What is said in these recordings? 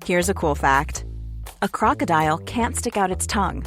Here's a cool fact. A crocodile can't stick out its tongue.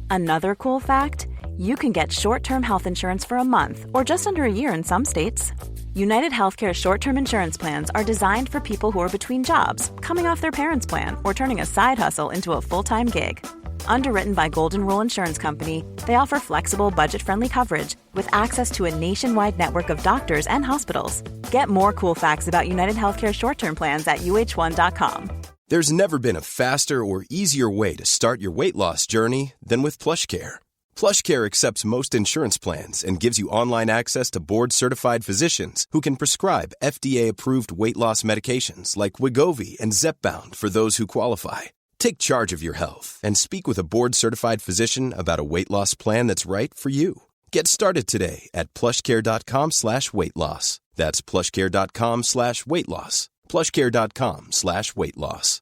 Another cool fact, you can get short-term health insurance for a month or just under a year in some states. United Healthcare short-term insurance plans are designed for people who are between jobs, coming off their parents' plan, or turning a side hustle into a full-time gig. Underwritten by Golden Rule Insurance Company, they offer flexible, budget-friendly coverage with access to a nationwide network of doctors and hospitals. Get more cool facts about United Healthcare short-term plans at uh1.com. There's never been a faster or easier way to start your weight loss journey than with PlushCare. PlushCare accepts most insurance plans and gives you online access to board-certified physicians who can prescribe FDA-approved weight loss medications like Wegovy and Zepbound for those who qualify. Take charge of your health and speak with a board-certified physician about a weight loss plan that's right for you. Get started today at plushcare.com/weight loss. That's plushcare.com/weight loss. plushcare.com/weight loss.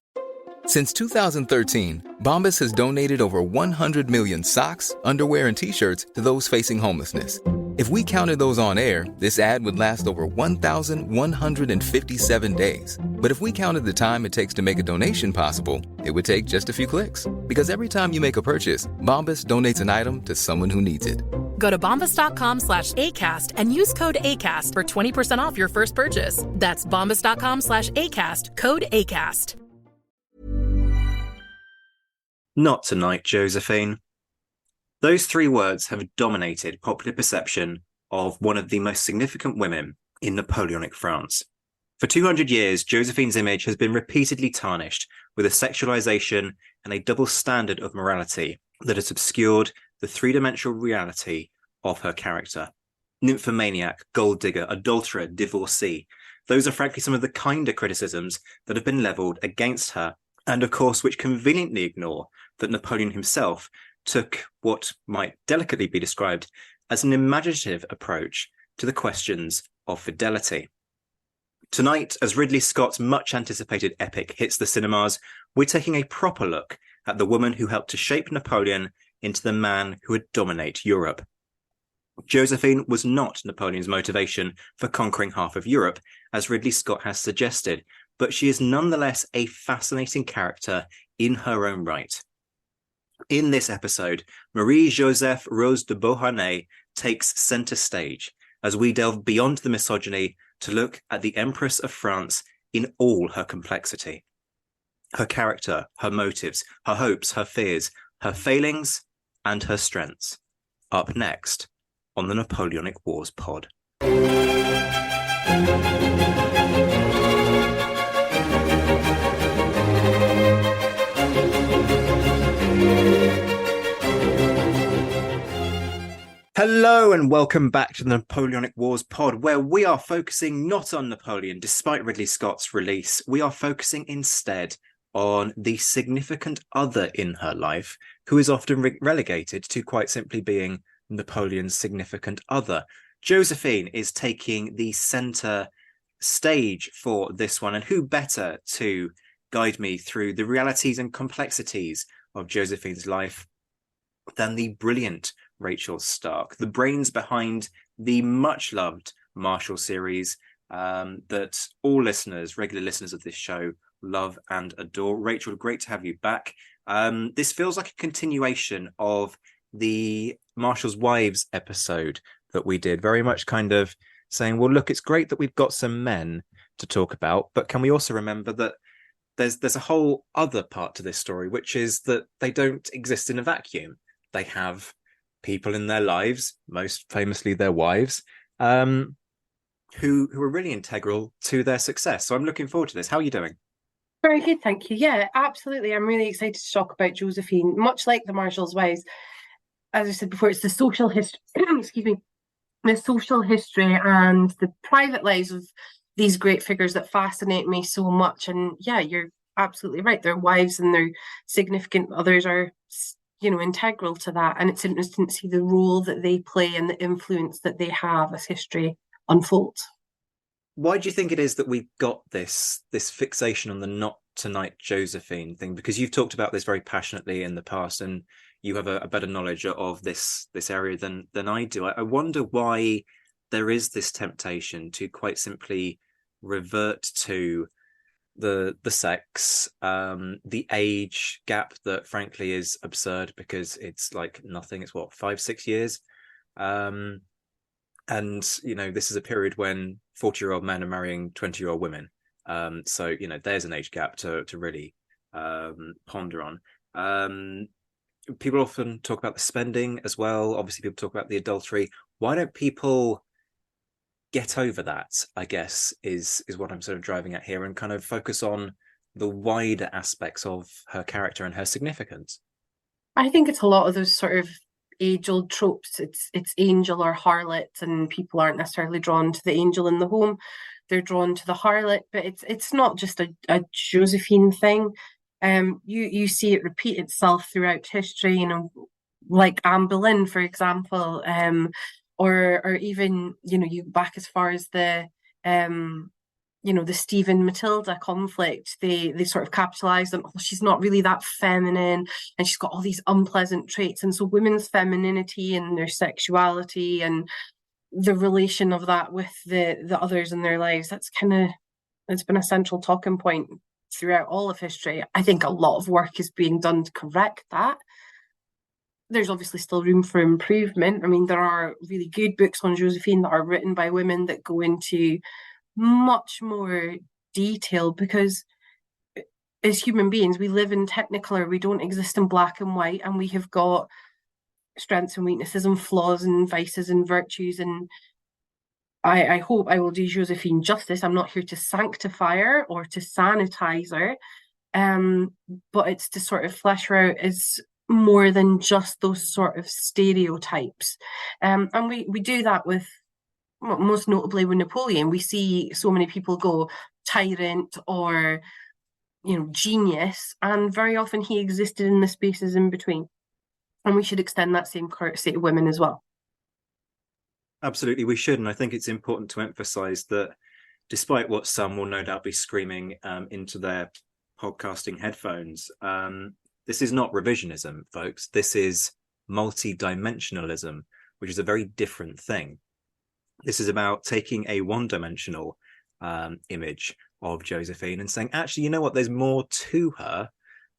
Since 2013, Bombas has donated over 100 million socks, underwear, and T-shirts to those facing homelessness. If we counted those on air, this ad would last over 1,157 days. But if we counted the time it takes to make a donation possible, it would take just a few clicks. Because every time you make a purchase, Bombas donates an item to someone who needs it. Go to bombas.com/ACAST and use code ACAST for 20% off your first purchase. That's bombas.com/ACAST, code ACAST. Not tonight, Josephine. Those three words have dominated popular perception of one of the most significant women in Napoleonic France. For 200 years, Josephine's image has been repeatedly tarnished with a sexualization and a double standard of morality that has obscured the three-dimensional reality of her character. Nymphomaniac, gold digger, adulterer, divorcee. Those are frankly some of the kinder criticisms that have been levelled against her, and of course which conveniently ignore that Napoleon himself took what might delicately be described as an imaginative approach to the questions of fidelity. Tonight, as Ridley Scott's much-anticipated epic hits the cinemas, we're taking a proper look at the woman who helped to shape Napoleon into the man who would dominate Europe. Josephine was not Napoleon's motivation for conquering half of Europe, as Ridley Scott has suggested, but she is nonetheless a fascinating character in her own right. In this episode, Marie-Joseph Rose de Beauharnais takes centre stage as we delve beyond the misogyny to look at the Empress of France in all her complexity. Her character, her motives, her hopes, her fears, her failings, and her strengths. Up next on the Napoleonic Wars pod. Hello and welcome back to the Napoleonic Wars pod, where we are focusing not on Napoleon, despite Ridley Scott's release. We are focusing instead on the significant other in her life, who is often relegated to quite simply being Napoleon's significant other. Josephine is taking the centre stage for this one, and who better to guide me through the realities and complexities of Josephine's life than the brilliant Rachael Stark, the brains behind the much-loved Marshall series that all listeners, regular listeners of this show, love and adore. Rachael, great to have you back. This feels like a continuation of the Marshall's Wives episode that we did, very much kind of saying, well, look, it's great that we've got some men to talk about, but can we also remember that there's a whole other part to this story, which is that they don't exist in a vacuum. They have people in their lives, most famously their wives, who are really integral to their success. So I'm looking forward to this. How are you doing? Very good, thank you. Yeah, absolutely. I'm really excited to talk about Josephine. Much like the Marshall's Wives, as I said before, it's the social history, excuse me, the social history and the private lives of these great figures that fascinate me so much. And yeah, you're absolutely right. Their wives and their significant others are, integral to that. And it's interesting to see the role that they play and the influence that they have as history unfolds. Why do you think it is that we've got this fixation on the not tonight Josephine thing? Because you've talked about this very passionately in the past, and you have a better knowledge of this area than I do. I wonder why there is this temptation to quite simply revert to the sex, the age gap that frankly is absurd because it's like nothing. It's what, 5-6 years, and this is a period when 40-year-old men are marrying 20-year-old women. So there's an age gap to really ponder on. People often talk about the spending as well. Obviously, people talk about the adultery. Why don't people get over that, I guess, is what I'm sort of driving at here, and kind of focus on the wider aspects of her character and her significance? I think it's a lot of those sort of age-old tropes. It's angel or harlot, and people aren't necessarily drawn to the angel in the home. They're drawn to the harlot, but it's not just a Josephine thing. You see it repeat itself throughout history, like Anne Boleyn, for example, or even you back as far as the the Stephen Matilda conflict. They sort of capitalized on, oh, she's not really that feminine, and she's got all these unpleasant traits. And so women's femininity and their sexuality and the relation of that with the others in their lives, it's been a central talking point throughout all of history. I think a lot of work is being done to correct that. There's obviously still room for improvement. I mean, there are really good books on Josephine that are written by women that go into much more detail, because as human beings, we live in technicolor. We don't exist in black and white, and we have got strengths and weaknesses and flaws and vices and virtues. And I hope I will do Josephine justice. I'm not here to sanctify her or to sanitize her, but it's to sort of flesh her out as more than just those sort of stereotypes. And we do that with, most notably with Napoleon. We see so many people go tyrant or genius, and very often he existed in the spaces in between. And we should extend that same courtesy to women as well. Absolutely, we should. And I think it's important to emphasize that despite what some will no doubt be screaming into their podcasting headphones, this is not revisionism, folks. This is multi-dimensionalism, which is a very different thing. This is about taking a one-dimensional image of Josephine and saying, actually, you know what? There's more to her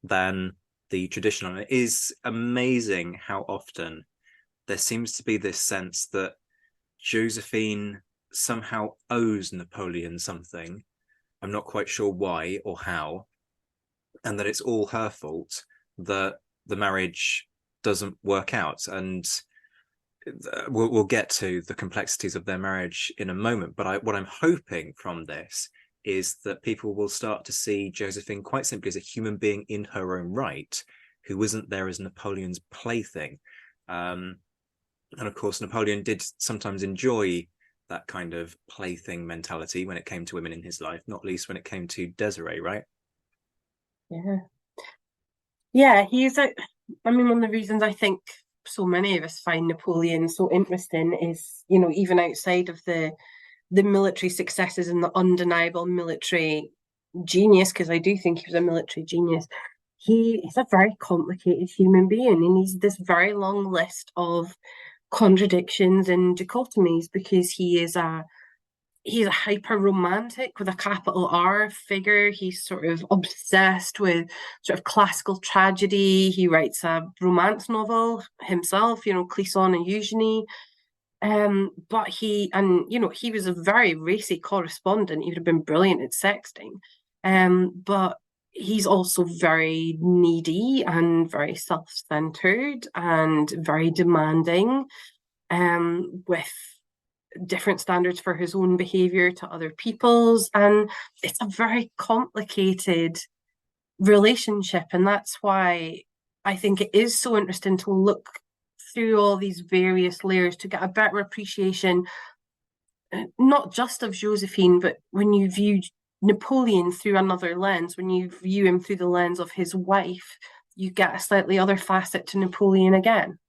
than the traditional. And it is amazing how often there seems to be this sense that Josephine somehow owes Napoleon something. I'm not quite sure why or how, and that it's all her fault that the marriage doesn't work out. And we'll get to the complexities of their marriage in a moment. But what I'm hoping from this is that people will start to see Josephine quite simply as a human being in her own right, who isn't there as Napoleon's plaything. And of course, Napoleon did sometimes enjoy that kind of plaything mentality when it came to women in his life, not least when it came to Desiree, right? Yeah, one of the reasons I think so many of us find Napoleon so interesting is, even outside of the military successes and the undeniable military genius, because I do think he was a military genius, he's a very complicated human being, and he's this very long list of contradictions and dichotomies, because he's a hyper romantic with a capital R figure. He's sort of obsessed with sort of classical tragedy. He writes a romance novel himself, Clisson and Eugenie. But he was a very racy correspondent. He would have been brilliant at sexting. But he's also very needy and very self-centered and very demanding, with different standards for his own behavior to other people's. And it's a very complicated relationship. And that's why I think it is so interesting to look through all these various layers to get a better appreciation, not just of Josephine, but when you view Napoleon through another lens, when you view him through the lens of his wife, you get a slightly other facet to Napoleon again.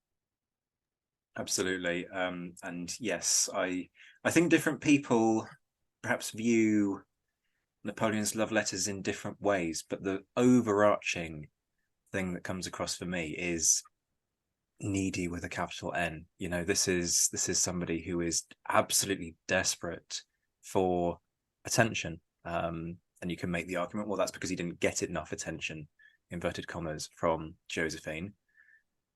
Absolutely. And yes, I think different people perhaps view Napoleon's love letters in different ways, but the overarching thing that comes across for me is needy with a capital N. This is somebody who is absolutely desperate for attention. And you can make the argument, well, that's because he didn't get enough attention, inverted commas, from Josephine.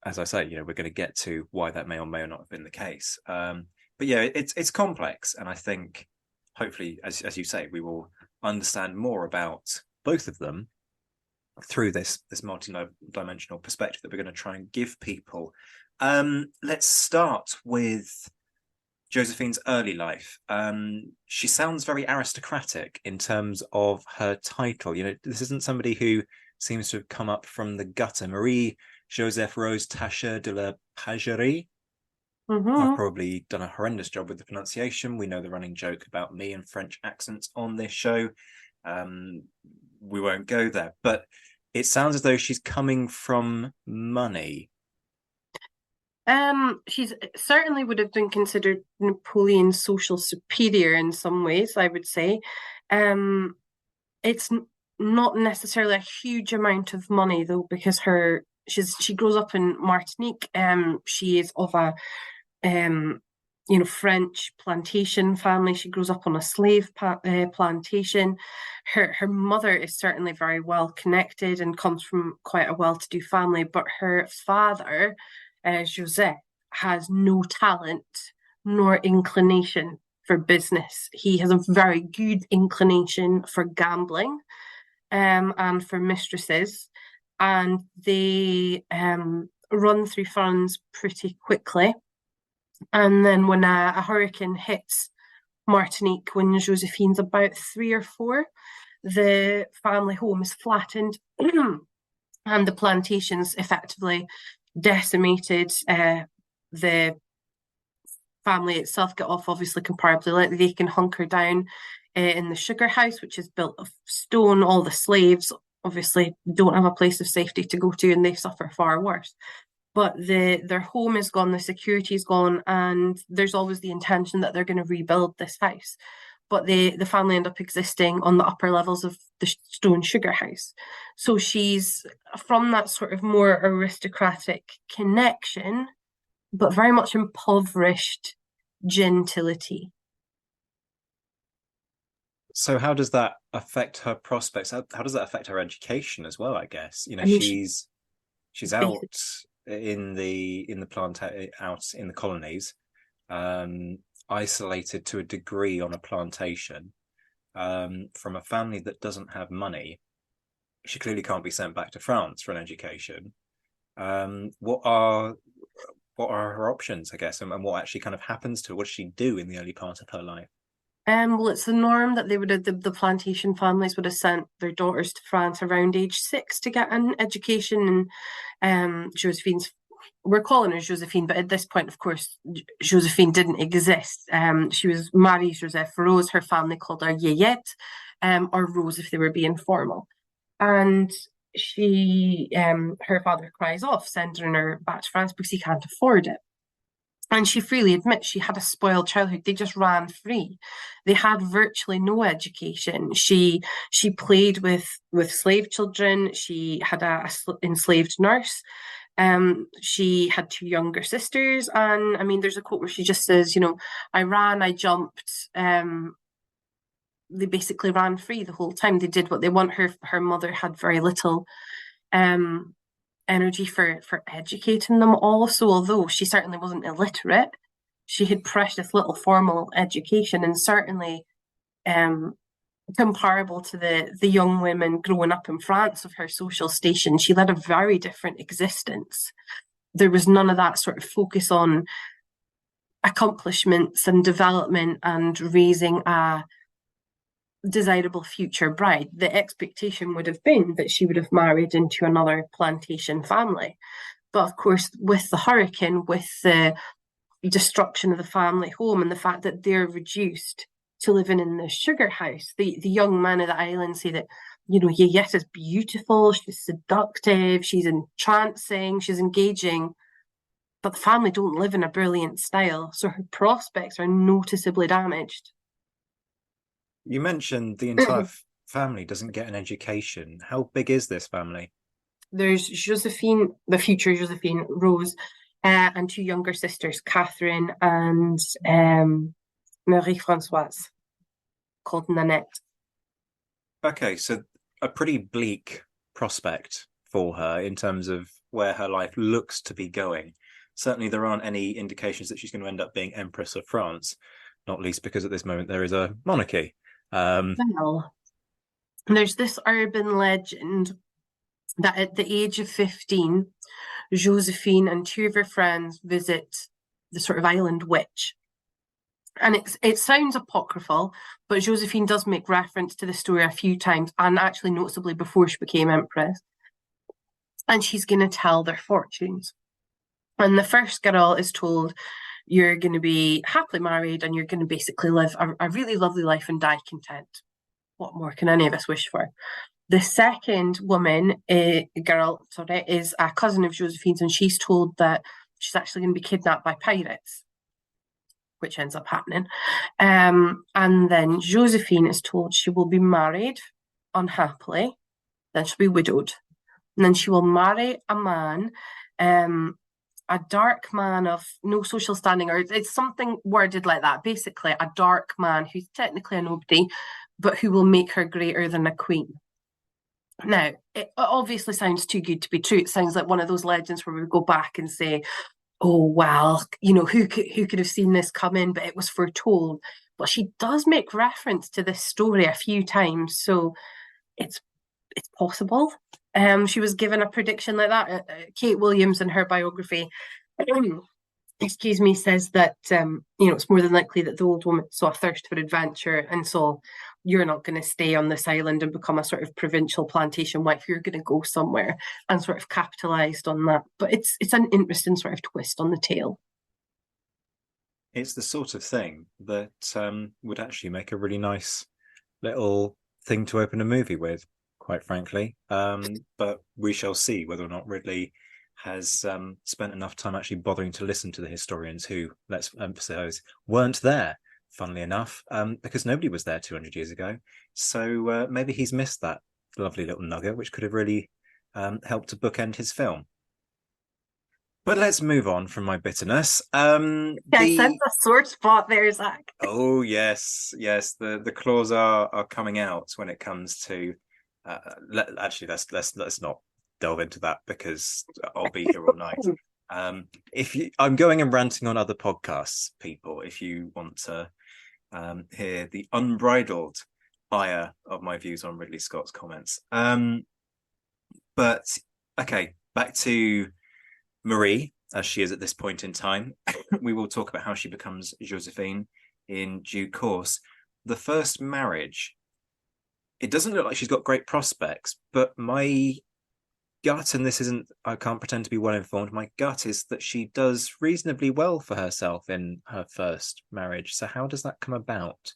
As I say, we're going to get to why that may or may not have been the case. But yeah, it's complex. And I think, hopefully, as you say, we will understand more about both of them through this multi-dimensional perspective that we're going to try and give people. Let's start with Josephine's early life. She sounds very aristocratic in terms of her title. This isn't somebody who seems to have come up from the gutter. Marie Joseph Rose Tacher de la Pagerie. I've probably done a horrendous job with the pronunciation. We know the running joke about me and French accents on this show. We won't go there, but it sounds as though she's coming from money. She's certainly would have been considered Napoleon's social superior in some ways, I would say. It's not necessarily a huge amount of money though, because she grows up in Martinique. She is of a French plantation family. She grows up on a slave plantation. Her mother is certainly very well connected and comes from quite a well-to-do family, but her father, Joseph, has no talent nor inclination for business. He has a very good inclination for gambling and for mistresses, and they run through funds pretty quickly. And then when a hurricane hits Martinique, when Josephine's about 3 or 4, the family home is flattened and the plantation's effectively decimated. The family itself get off obviously comparably. They can hunker down in the sugar house, which is built of stone. All the slaves obviously don't have a place of safety to go to, and they suffer far worse. But their home is gone, the security is gone, and there's always the intention that they're going to rebuild this house. But the family end up existing on the upper levels of the stone sugar house. So she's from that sort of more aristocratic connection, but very much impoverished gentility. So how does that affect her prospects? How does that affect her education as well, I guess? She's out in the out in the colonies, isolated to a degree on a plantation, from a family that doesn't have money. She clearly can't be sent back to France for an education. What are her options, I guess, and what actually kind of happens to her? What does she do in the early part of her life? Well, it's the norm that the plantation families would have sent their daughters to France around age 6 to get an education. And Josephine's, we're calling her Josephine, but at this point, of course, Josephine didn't exist. She was Marie Joseph Rose. Her family called her Yeyette, or Rose if they were being formal. And her father cries off, sending her back to France because he can't afford it. And she freely admits she had a spoiled childhood. They just ran free. They had virtually no education. She played with slave children. She had a enslaved nurse. She had 2 younger sisters. And I mean, there's a quote where she just says, I ran, I jumped. They basically ran free the whole time. They did what they want. Her mother had very little energy for educating them all. So although she certainly wasn't illiterate, she had precious little formal education, and certainly comparable to the young women growing up in France of her social station, she led a very different existence. There was none of that sort of focus on accomplishments and development and raising a desirable future bride. The expectation would have been that she would have married into another plantation family. But of course, with the hurricane, with the destruction of the family home and the fact that they're reduced to living in the sugar house, the young men of the island say that, Yeyette is beautiful, she's seductive, she's entrancing, she's engaging, but the family don't live in a brilliant style, so her prospects are noticeably damaged. You mentioned the entire family doesn't get an education. How big is this family? There's Josephine, the future Josephine Rose, and 2 younger sisters, Catherine and Marie-Françoise, called Nanette. Okay, so a pretty bleak prospect for her in terms of where her life looks to be going. Certainly, there aren't any indications that she's going to end up being Empress of France, not least because at this moment there is a monarchy. Well, there's this urban legend that at the age of 15, Josephine and two of her friends visit the sort of island witch. And it sounds apocryphal, but Josephine does make reference to the story a few times, and actually noticeably before she became Empress. And she's going to tell their fortunes. And the first girl is told, you're going to be happily married and you're going to basically live a really lovely life and die content. What more can any of us wish for? The second girl, is a cousin of Josephine's, and she's told that she's actually going to be kidnapped by pirates, which ends up happening. And then Josephine is told she will be married unhappily, then she'll be widowed, and then she will marry a man, a dark man of no social standing, or it's something worded like that. Basically, a dark man who's technically a nobody, but who will make her greater than a queen. Now, it obviously sounds too good to be true. It sounds like one of those legends where we go back and say, oh, well, who could have seen this coming, but it was foretold. But she does make reference to this story a few times, so it's possible. She was given a prediction like that. Kate Williams, in her biography, excuse me, says that it's more than likely that the old woman saw a thirst for adventure, and so you're not going to stay on this island and become a sort of provincial plantation wife. You're going to go somewhere, and sort of capitalized on that. But it's an interesting sort of twist on the tale. It's the sort of thing that would actually make a really nice little thing to open a movie with, quite frankly. But we shall see whether or not Ridley has spent enough time actually bothering to listen to the historians who, let's emphasize, weren't there, funnily enough, because nobody was there 200 years ago. So maybe he's missed that lovely little nugget, which could have really helped to bookend his film. But let's move on from my bitterness. I sense a sore spot there, Zach. Oh, yes. The claws are coming out when it comes to... actually, let's not delve into that because I'll be here all night. I'm going and ranting on other podcasts, people, if you want to hear the unbridled ire of my views on Ridley Scott's comments. But okay, back to Marie, as she is at this point in time. We will talk about how she becomes Josephine in due course. The first marriage, it doesn't look like she's got great prospects, but my gut, and I can't pretend to be well informed, my gut is that she does reasonably well for herself in her first marriage. So how does that come about?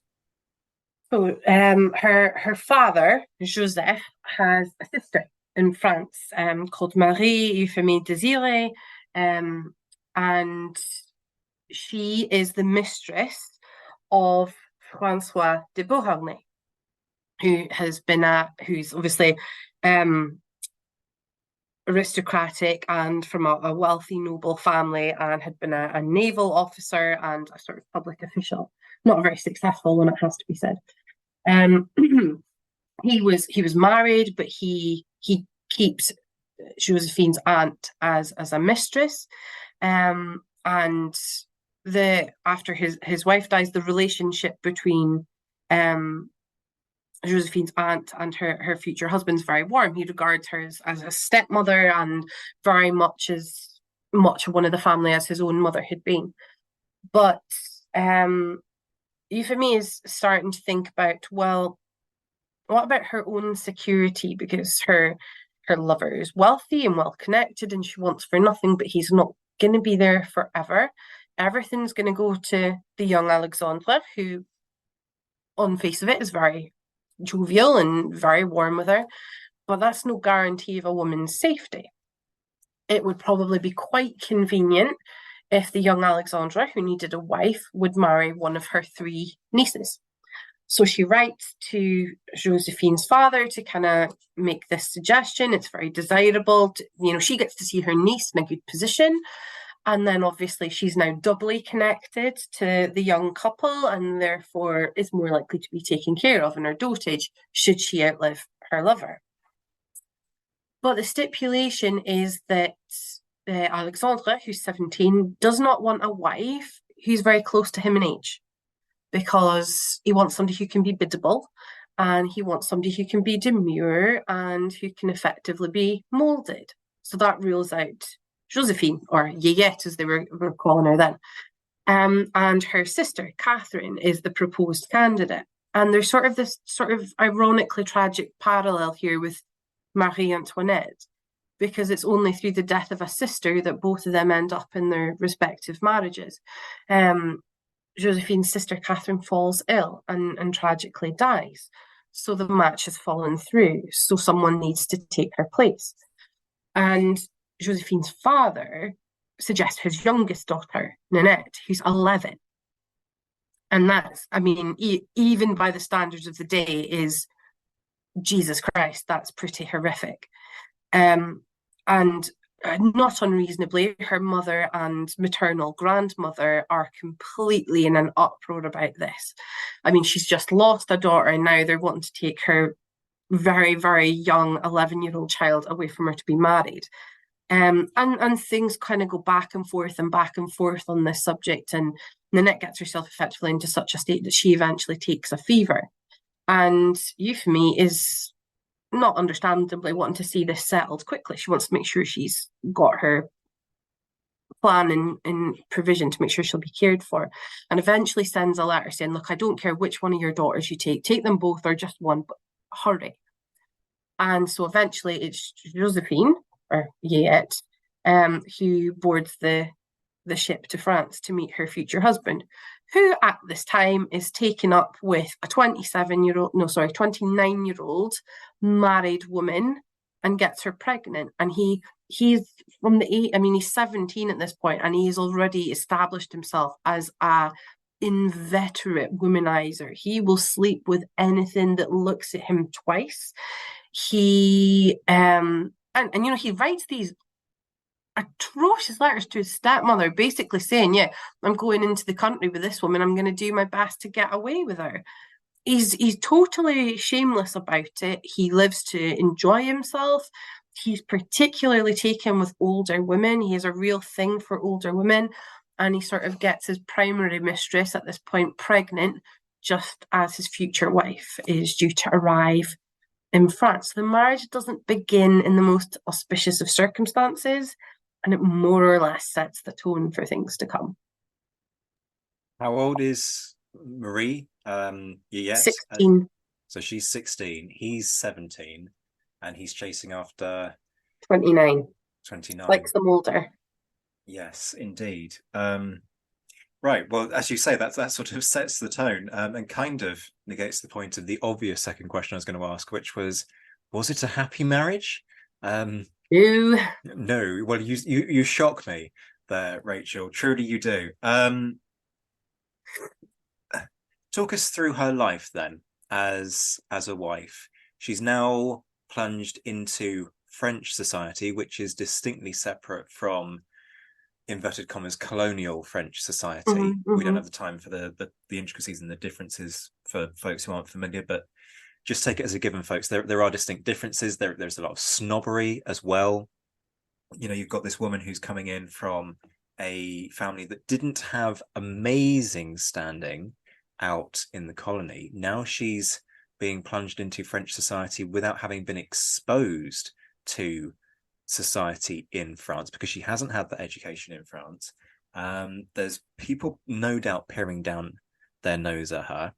So her father, Joseph, has a sister in France called Marie Euphemie Désirée, and she is the mistress of Francois de Beauharnais, who's obviously aristocratic and from a wealthy noble family, and had been a naval officer and a sort of public official. Not a very successful one, it has to be said. He was married, but he keeps Josephine's aunt as a mistress, and after his wife dies, the relationship between Josephine's aunt and her future husband's very warm. He regards her as a stepmother and very much as much one of the family as his own mother had been. But Euphemie is starting to think about, well, what about her own security? Because her lover is wealthy and well connected, and she wants for nothing, but he's not going to be there forever. Everything's going to go to the young Alexandre, who, on face of it, is very jovial and very warm with her, but that's no guarantee of a woman's safety. It would probably be quite convenient if the young Alexandra, who needed a wife, would marry one of her 3 nieces. So she writes to Josephine's father to kind of make this suggestion. It's very desirable. She gets to see her niece in a good position. And then obviously she's now doubly connected to the young couple and therefore is more likely to be taken care of in her dotage should she outlive her lover. But the stipulation is that Alexandre, who's 17, does not want a wife who's very close to him in age, because he wants somebody who can be biddable, and he wants somebody who can be demure and who can effectively be moulded. So that rules out Josephine, or Yeyette as they were calling her then. And her sister, Catherine, is the proposed candidate. And there's sort of this sort of ironically tragic parallel here with Marie Antoinette, because it's only through the death of a sister that both of them end up in their respective marriages. Josephine's sister Catherine falls ill and tragically dies. So the match has fallen through. So someone needs to take her place. And Josephine's father suggests his youngest daughter, Nanette, who's 11. And that's, I mean, even by the standards of the day, is Jesus Christ, that's pretty horrific. And not unreasonably, her mother and maternal grandmother are completely in an uproar about this. I mean, she's just lost a daughter, and now they're wanting to take her very, very young 11-year-old child away from her to be married. And things kind of go back and forth on this subject. And Nanette gets herself effectively into such a state that she eventually takes a fever. And Euphemie is not understandably wanting to see this settled quickly. She wants to make sure she's got her plan in provision to make sure she'll be cared for, and eventually sends a letter saying, look, I don't care which one of your daughters you take them both or just one, but hurry. And so eventually it's Josephine, or Yeyette, who boards the ship to France to meet her future husband, who at this time is taken up with a 29-year-old married woman and gets her pregnant. And he's from he's 17 at this point, and he's already established himself as a inveterate womanizer. He will sleep with anything that looks at him twice. He he writes these atrocious letters to his stepmother, basically saying, yeah, I'm going into the country with this woman, I'm going to do my best to get away with her. He's totally shameless about it. He lives to enjoy himself. He's particularly taken with older women. He has a real thing for older women, and he sort of gets his primary mistress at this point pregnant just as his future wife is due to arrive in France. The marriage doesn't begin in the most auspicious of circumstances, and it more or less sets the tone for things to come. How old is Marie? Yeyette? 16. So she's 16, he's 17, and he's chasing after 29. 29. Likes them older. Yes, indeed. Right. Well, as you say, that sort of sets the tone, and kind of negates the point of the obvious second question I was going to ask, which was it a happy marriage? No. Well, you shock me there, Rachel. Truly, you do. Talk us through her life then, as a wife. She's now plunged into French society, which is distinctly separate from, inverted commas, colonial French society. Mm-hmm. We don't have the time for the intricacies and the differences for folks who aren't familiar, but just take it as a given, folks. There are distinct differences. There's a lot of snobbery as well. You know, you've got this woman who's coming in from a family that didn't have amazing standing out in the colony. Now she's being plunged into French society without having been exposed to society in France, because she hasn't had that education in France. There's people no doubt peering down their nose at her.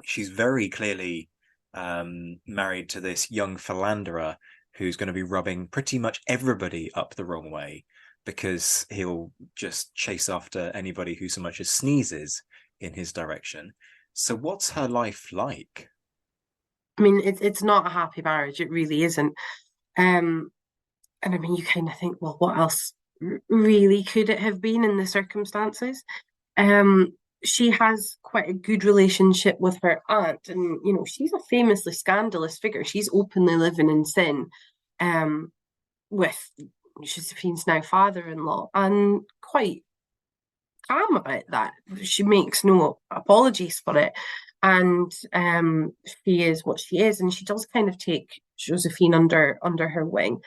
She's very clearly married to this young philanderer who's going to be rubbing pretty much everybody up the wrong way, because he'll just chase after anybody who so much as sneezes in his direction. So what's her life like? I mean, it's not a happy marriage. It really isn't. And I mean, you kind of think, well, what else really could it have been in the circumstances? She has quite a good relationship with her aunt, and you know, she's a famously scandalous figure. She's openly living in sin with Josephine's now father-in-law, and quite calm about that. She makes no apologies for it. And she is what she is, and she does kind of take Josephine under her wing.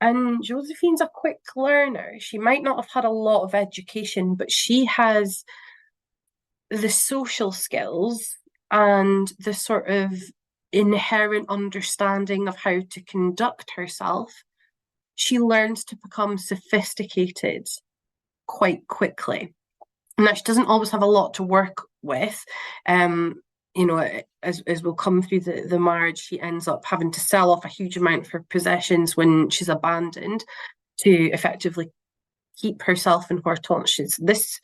And Josephine's a quick learner. She might not have had a lot of education, but she has the social skills and the sort of inherent understanding of how to conduct herself. She learns to become sophisticated quite quickly. And that she doesn't always have a lot to work with. You know, as we'll come through the marriage, she ends up having to sell off a huge amount of her possessions when she's abandoned to effectively keep herself and Hortense. This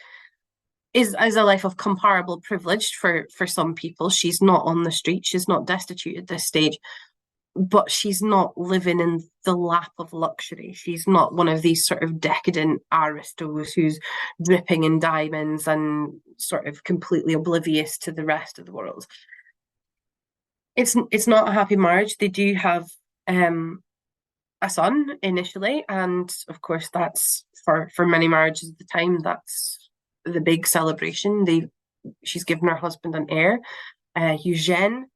is a life of comparable privilege for some people. She's not on the street, she's not destitute at this stage, but she's not living in the lap of luxury. She's not one of these sort of decadent aristos who's dripping in diamonds and sort of completely oblivious to the rest of the world. It's not a happy marriage. They do have a son initially, and of course that's for many marriages at the time, that's the big celebration. She's given her husband an heir, Eugene.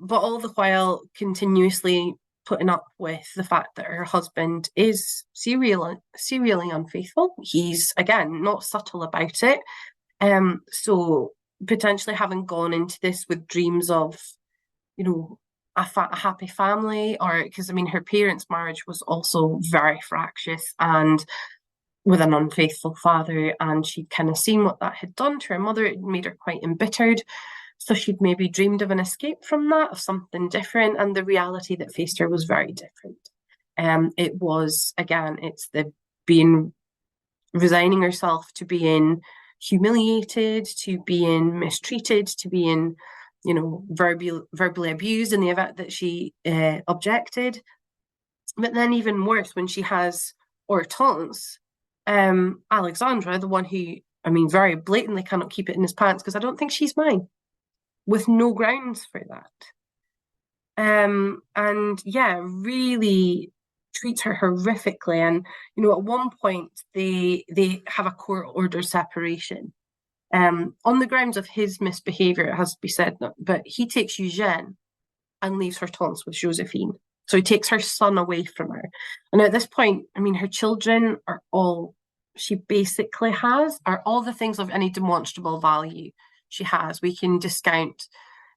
But all the while continuously putting up with the fact that her husband is serially unfaithful. He's, again, not subtle about it. So potentially having gone into this with dreams of, you know, a happy family, or because, I mean, her parents' marriage was also very fractious and with an unfaithful father, and she'd kind of seen what that had done to her mother. It made her quite embittered. So she'd maybe dreamed of an escape from that, of something different, and the reality that faced her was very different. It was, again, it's the resigning herself to being humiliated, to being mistreated, to being, you know, verbally abused in the event that she objected. But then even worse, when she has Hortense, Alexandra, the one who, I mean, very blatantly cannot keep it in his pants because I don't think she's mine, with no grounds for that. And yeah, really treats her horrifically. And, you know, at one point they have a court order separation. On the grounds of his misbehaviour, it has to be said, but he takes Eugene and leaves Hortense with Josephine. So he takes her son away from her. And at this point, I mean, her children are all she basically has, are all the things of any demonstrable value she has. We can discount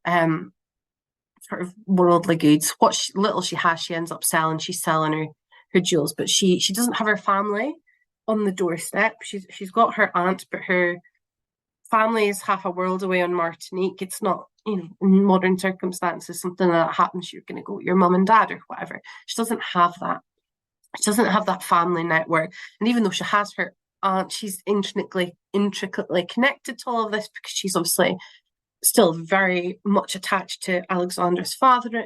sort of worldly goods. What little she has, she ends up selling. She's selling her jewels, but she doesn't have her family on the doorstep. She's got her aunt, but her family is half a world away on Martinique. It's not, you know, in modern circumstances, something that happens, you're going to go with your mum and dad or whatever. She doesn't have that. She doesn't have that family network. And even though she has her aunt, she's intricately connected to all of this because she's obviously still very much attached to Alexandra's father.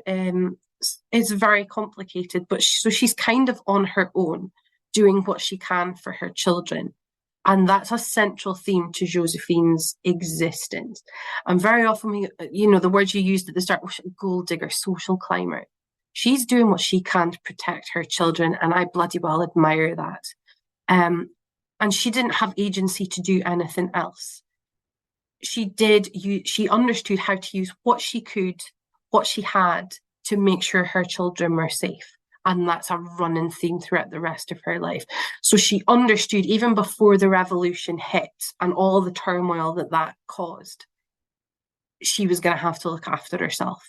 It's very complicated, but so she's kind of on her own, doing what she can for her children. And that's a central theme to Josephine's existence. And very often, you know, the words you used at the start, gold digger, social climber. She's doing what she can to protect her children, and I bloody well admire that. And she didn't have agency to do anything else. She understood how to use what she could, what she had, to make sure her children were safe. And that's a running theme throughout the rest of her life. So she understood, even before the revolution hit and all the turmoil that caused, she was going to have to look after herself.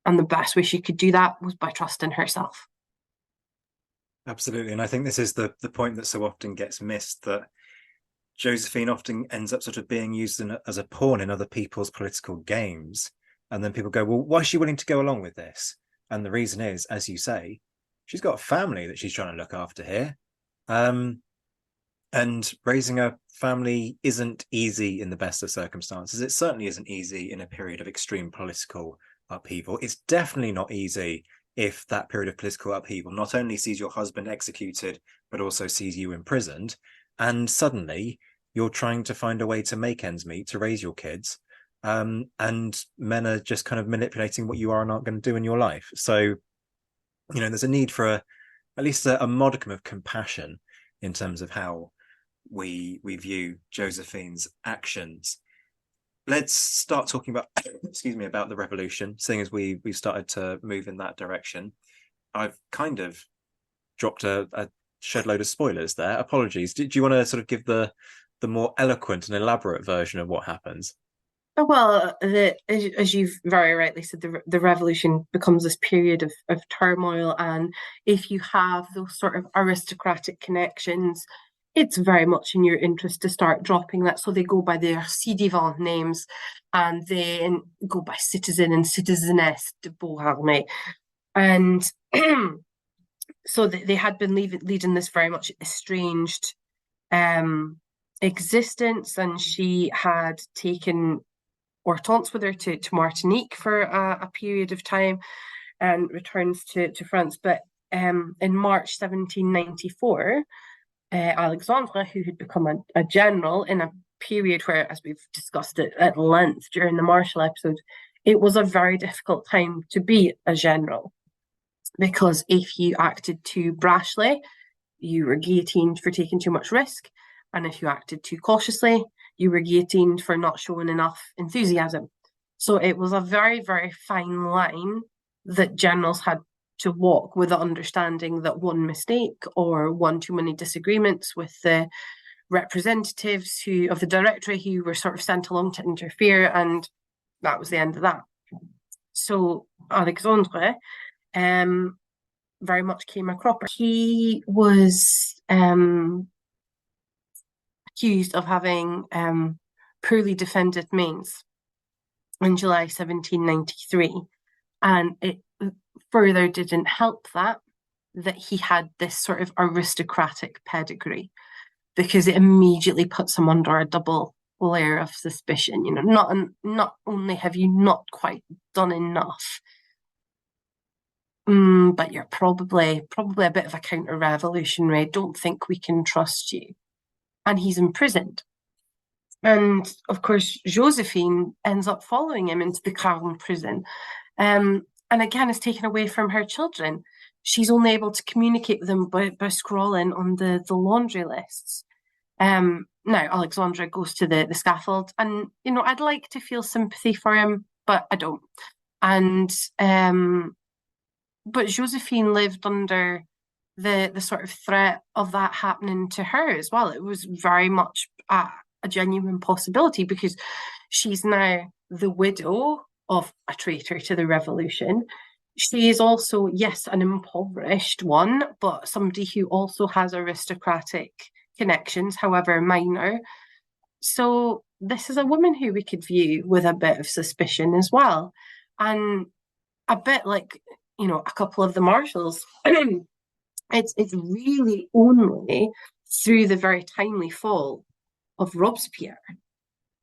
And the best way she could do that was by trusting herself. Absolutely. And I think this is the point that so often gets missed, that Josephine often ends up sort of being used as a pawn in other people's political games. And then people go, well, why is she willing to go along with this? And the reason is, as you say, she's got a family that she's trying to look after here. And raising a family isn't easy in the best of circumstances. It certainly isn't easy in a period of extreme political upheaval. It's definitely not easy if that period of political upheaval not only sees your husband executed, but also sees you imprisoned. And suddenly you're trying to find a way to make ends meet, to raise your kids. And men are just kind of manipulating what you are and aren't going to do in your life. So, you know, there's a need for at least a modicum of compassion in terms of how we view Josephine's actions. Let's start talking about about the revolution, seeing as we've started to move in that direction. I've kind of dropped a shed load of spoilers there. Apologies. Do you want to sort of give the more eloquent and elaborate version of what happens? Well, as you've very rightly said, the revolution becomes this period of turmoil, and if you have those sort of aristocratic connections, it's very much in your interest to start dropping that. So they go by their ci-devant names, and they go by citizen and citizeness de Beauharnais. And so they had been leading this very much estranged existence, and she had taken Hortense with her to Martinique for a period of time and returns to France. But in March 1794, Alexandre, who had become a general in a period where, as we've discussed it at length during the Marshall episode, it was a very difficult time to be a general, because if you acted too brashly, you were guillotined for taking too much risk, and if you acted too cautiously, you were guillotined for not showing enough enthusiasm. So it was a very, very fine line that generals had to walk, with the understanding that one mistake or one too many disagreements with the representatives of the directory who were sort of sent along to interfere, and that was the end of that. So Alexandre very much came a cropper. He was accused of having poorly defended Mainz in July 1793, and it further didn't help that he had this sort of aristocratic pedigree, because it immediately puts him under a double layer of suspicion. You know, not only have you not quite done enough, but you're probably a bit of a counter-revolutionary. Don't think we can trust you. And he's imprisoned. And of course, Josephine ends up following him into the Caron prison. And again, is taken away from her children. She's only able to communicate with them by scrolling on the laundry lists. Now, Alexandre goes to the scaffold, and, you know, I'd like to feel sympathy for him, but I don't. And but Josephine lived under the sort of threat of that happening to her as well. It was very much a genuine possibility, because she's now the widow of a traitor to the revolution. She is also, yes, an impoverished one, but somebody who also has aristocratic connections, however minor. So this is a woman who we could view with a bit of suspicion as well. And a bit like, you know, a couple of the marshals, it's really only through the very timely fall of Robespierre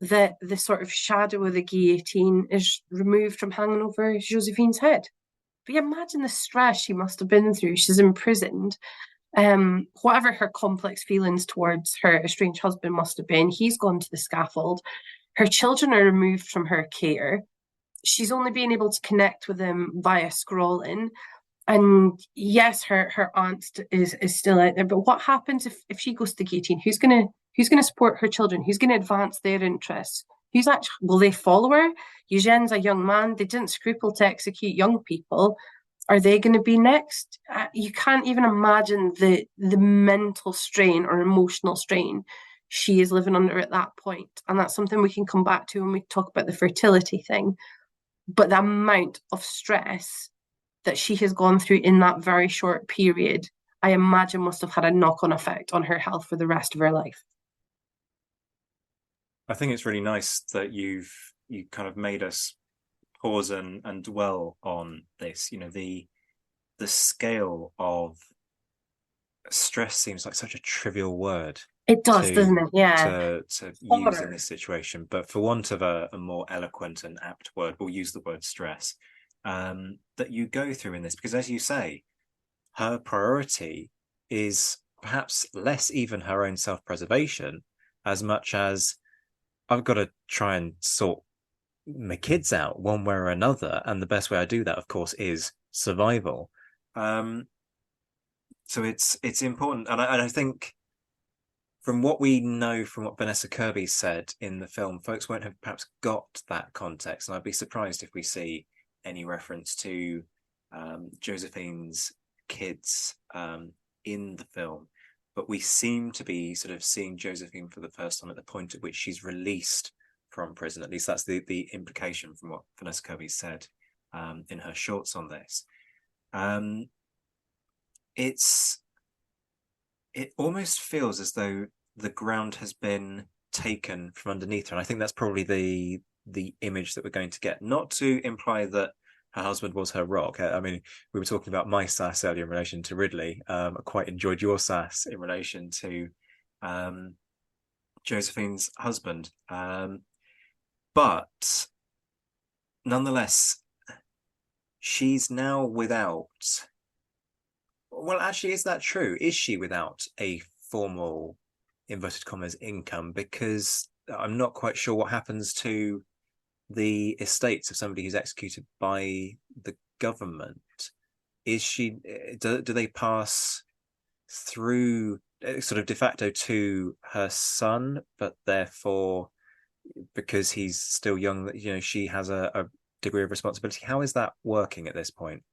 that the sort of shadow of the guillotine is removed from hanging over Josephine's head. But you imagine the stress she must have been through. She's imprisoned. Whatever her complex feelings towards her estranged husband must have been, he's gone to the scaffold. Her children are removed from her care. She's only being able to connect with them via scrolling. And yes, her aunt is still out there. But what happens if she goes to the guillotine? Who's gonna support her children? Who's gonna advance their interests? Will they follow her? Eugene's a young man. They didn't scruple to execute young people. Are they going to be next? You can't even imagine the mental strain or emotional strain she is living under at that point. And that's something we can come back to when we talk about the fertility thing. But the amount of stress that she has gone through in that very short period, I imagine must have had a knock-on effect on her health for the rest of her life. I think it's really nice that you kind of made us pause and dwell on this. You know, the scale of stress seems like such a trivial word. It does, doesn't it? Yeah. To use in this situation, but for want of a more eloquent and apt word, we'll use the word stress, that you go through in this, because as you say, her priority is perhaps less even her own self-preservation as much as I've got to try and sort my kids out one way or another. And the best way I do that, of course, is survival. So it's important, and I think from what we know from what Vanessa Kirby said in the film, folks won't have perhaps got that context, and I'd be surprised if we see any reference to Josephine's kids in the film. But we seem to be sort of seeing Josephine for the first time at the point at which she's released from prison. At least that's the implication from what Vanessa Kirby said in her shorts on this. It almost feels as though the ground has been taken from underneath her, and I think that's probably the image that we're going to get. Not to imply that her husband was her rock. I mean, we were talking about my sass earlier in relation to Ridley. I quite enjoyed your sass in relation to Josephine's husband, but nonetheless, she's now without. Well, actually, is that true? Is she without a formal, inverted commas, income? Because I'm not quite sure what happens to the estates of somebody who's executed by the government. Is she? Do they pass through sort of de facto to her son, but therefore, because he's still young, she has a degree of responsibility? How is that working at this point?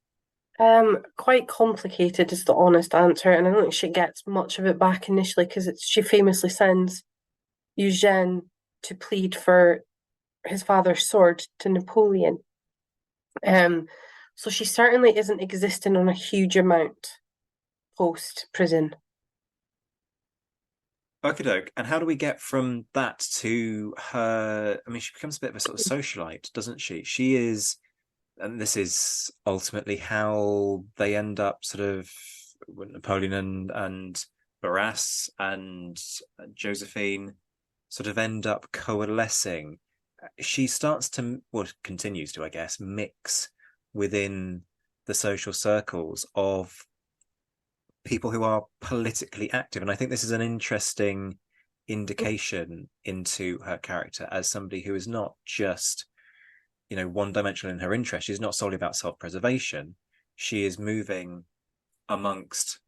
Quite complicated is the honest answer, and I don't think she gets much of it back initially because she famously sends Eugène to plead for his father's sword to Napoleon. So she certainly isn't existing on a huge amount post prison. Okie and how do we get from that to her? I mean, she becomes a bit of a sort of socialite, doesn't she? She is, and this is ultimately how they end up sort of Napoleon and Barras and Josephine sort of end up coalescing. She starts to, well, continues to, I guess, mix within the social circles of people who are politically active. And I think this is an interesting indication into her character as somebody who is not just, one-dimensional in her interest. She's not solely about self-preservation. She is moving amongst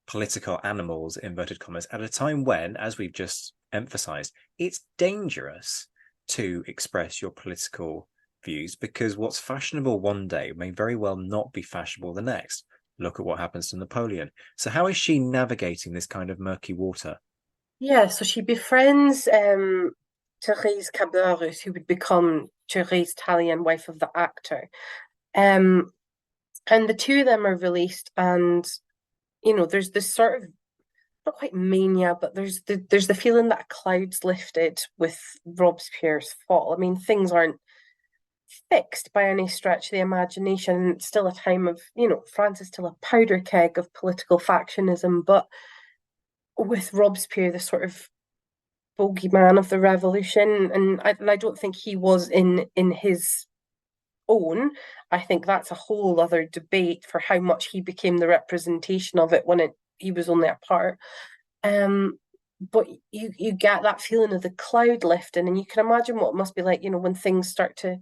political animals, inverted commas, at a time when, as we've just emphasized, it's dangerous to express your political views, because what's fashionable one day may very well not be fashionable the next. Look at what happens to Napoleon. So how is she navigating this kind of murky water? Yeah, so she befriends Therese Cabarrus, who would become Therese Tallien, wife of the actor. And the two of them are released, and there's this sort of, not quite mania, but there's the feeling that a cloud's lifted with Robespierre's fall. I mean, things aren't fixed by any stretch of the imagination. It's still a time of, France is still a powder keg of political factionism, but with Robespierre, the sort of bogeyman of the revolution, and I don't think he was in his own. I think that's a whole other debate for how much he became the representation of it when he was only a part. But you get that feeling of the cloud lifting, and you can imagine what it must be like, when things start to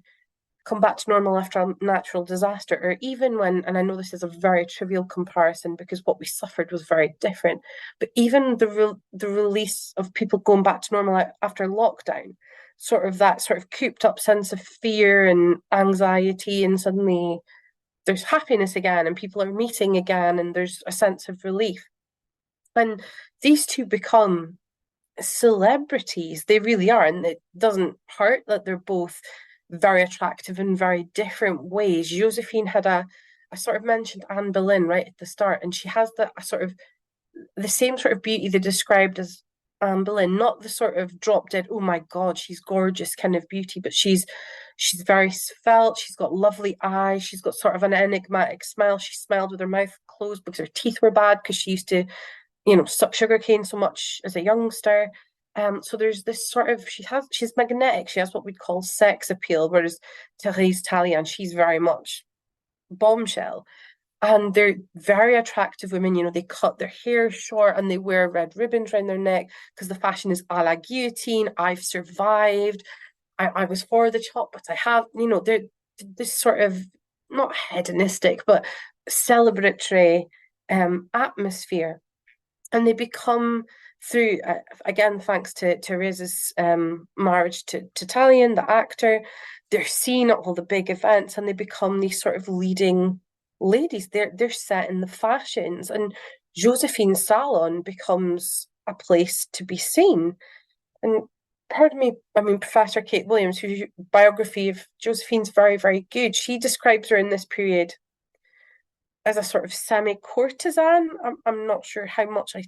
come back to normal after a natural disaster, or even when, and I know this is a very trivial comparison because what we suffered was very different, but even the release of people going back to normal after lockdown, sort of that sort of cooped up sense of fear and anxiety, and suddenly there's happiness again and people are meeting again and there's a sense of relief. And these two become celebrities. They really are, and it doesn't hurt that they're both very attractive in very different ways. Josephine had I sort of mentioned Anne Boleyn right at the start, and she has the sort of the same sort of beauty they described as Anne Boleyn, not the sort of drop dead, oh my God, she's gorgeous kind of beauty, but she's very svelte, she's got lovely eyes, she's got sort of an enigmatic smile. She smiled with her mouth closed because her teeth were bad because she used to, suck sugarcane so much as a youngster. So there's this sort of, she's magnetic. She has what we'd call sex appeal, whereas Therese Tallien, she's very much bombshell. And they're very attractive women. They cut their hair short and they wear red ribbons around their neck because the fashion is a la guillotine. I've survived. I was for the chop, but I have, they're this sort of, not hedonistic, but celebratory atmosphere. And they become, through, again, thanks to Therese's marriage to Talion, the actor, they're seen at all the big events, and they become these sort of leading ladies. They're set in the fashions, and Josephine's salon becomes a place to be seen. And pardon me, I mean, Professor Kate Williams, whose biography of Josephine's very, very good, she describes her in this period as a sort of semi-courtesan. I'm not sure how much I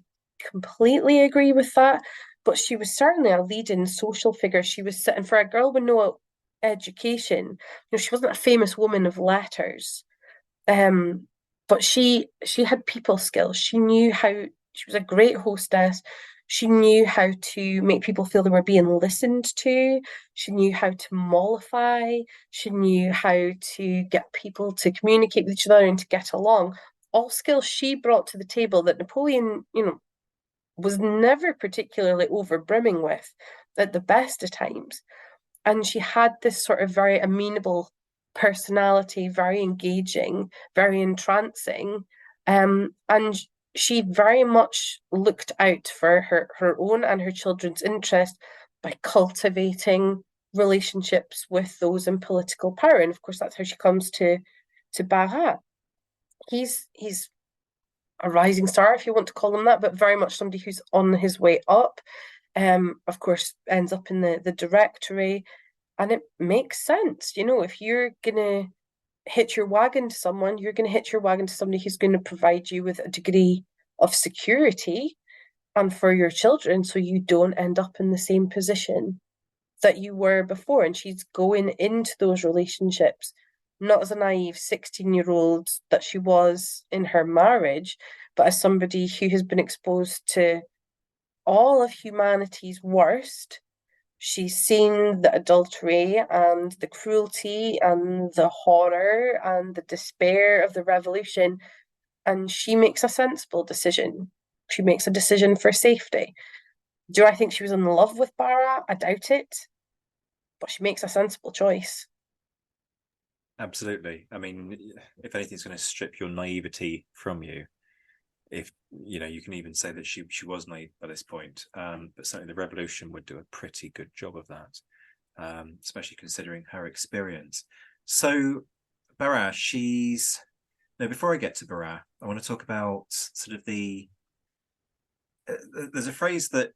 completely agree with that, but she was certainly a leading social figure. She was sitting, for a girl with no education, you know, she wasn't a famous woman of letters, but she had people skills. She knew how, she was a great hostess. She knew how to make people feel they were being listened to. She knew how to mollify. She knew how to get people to communicate with each other and to get along. All skills she brought to the table that Napoleon, you know, was never particularly overbrimming with at the best of times. And she had this sort of very amenable personality, very engaging, very entrancing. And she very much looked out for her own and her children's interest by cultivating relationships with those in political power. And of course, that's how she comes to Barras. He's a rising star, if you want to call him that, but very much somebody who's on his way up. Of course, ends up in the directory. And it makes sense, you know, if you're gonna hitch your wagon to someone, you're gonna hitch your wagon to somebody who's going to provide you with a degree of security and for your children, so you don't end up in the same position that you were before. And she's going into those relationships not as a naive 16-year-old that she was in her marriage, but as somebody who has been exposed to all of humanity's worst. She's seen the adultery and the cruelty and the horror and the despair of the revolution, and she makes a sensible decision. She makes a decision for safety. Do I think she was in love with Barras? I doubt it, but she makes a sensible choice. Absolutely. I mean, if anything's going to strip your naivety from you, if you know, you can even say that she was naive by this point, but certainly the revolution would do a pretty good job of that, especially considering her experience. So Barras, before I get to Barras, I want to talk about sort of there's a phrase that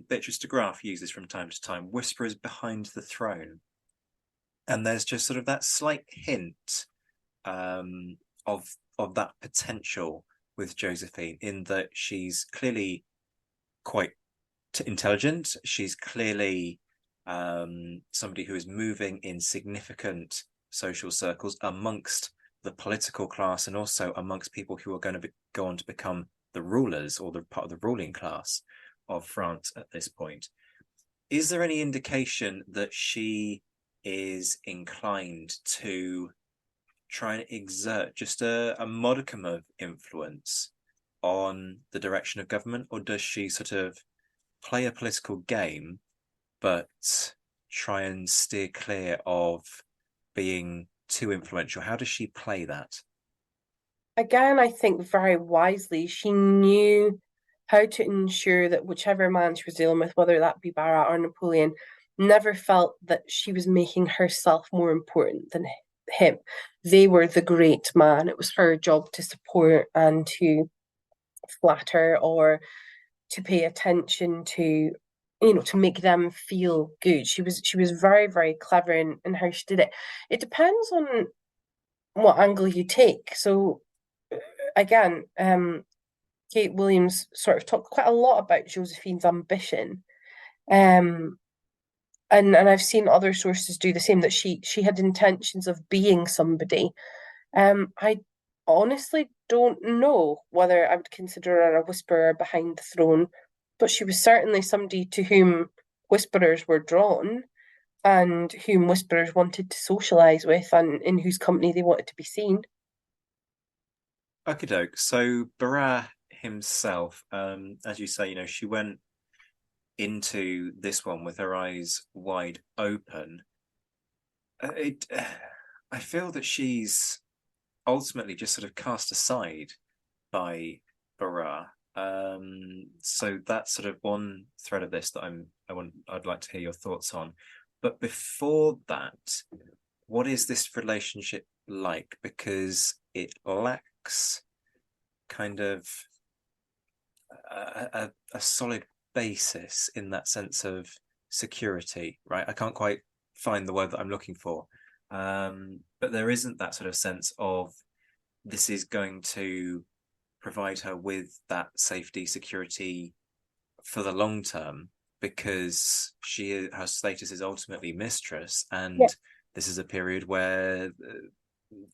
Beatrice de Graaf uses from time to time: whisperers behind the throne. And there's just sort of that slight hint of that potential with Josephine, in that she's clearly quite intelligent. She's clearly somebody who is moving in significant social circles amongst the political class, and also amongst people who are going to go on to become the rulers, or the part of the ruling class of France at this point. Is there any indication that she is inclined to try and exert just a modicum of influence on the direction of government, or does she sort of play a political game but try and steer clear of being too influential? How does she play that? Again, I think very wisely, she knew how to ensure that whichever man she was dealing with, whether that be Barras or Napoleon, never felt that she was making herself more important than him. They were the great man. It was her job to support and to flatter, or to pay attention to, you know, to make them feel good. She was very, very clever in how she did it. It depends on what angle you take. So again, Kate Williams sort of talked quite a lot about Josephine's ambition. And I've seen other sources do the same, that she had intentions of being somebody. I honestly don't know whether I would consider her a whisperer behind the throne, but she was certainly somebody to whom whisperers were drawn, and whom whisperers wanted to socialise with, and in whose company they wanted to be seen. Okie doke. So Barras himself, as you say, you know, she went into this one with her eyes wide open. I feel that she's ultimately just sort of cast aside by Bara. So that's sort of one thread of this that I'd like to hear your thoughts on. But before that, what is this relationship like? Because it lacks kind of a solid basis in that sense of security, right? I can't quite find the word that I'm looking for. But there isn't that sort of sense of this is going to provide her with that safety, security for the long term, because her status is ultimately mistress, and this is a period where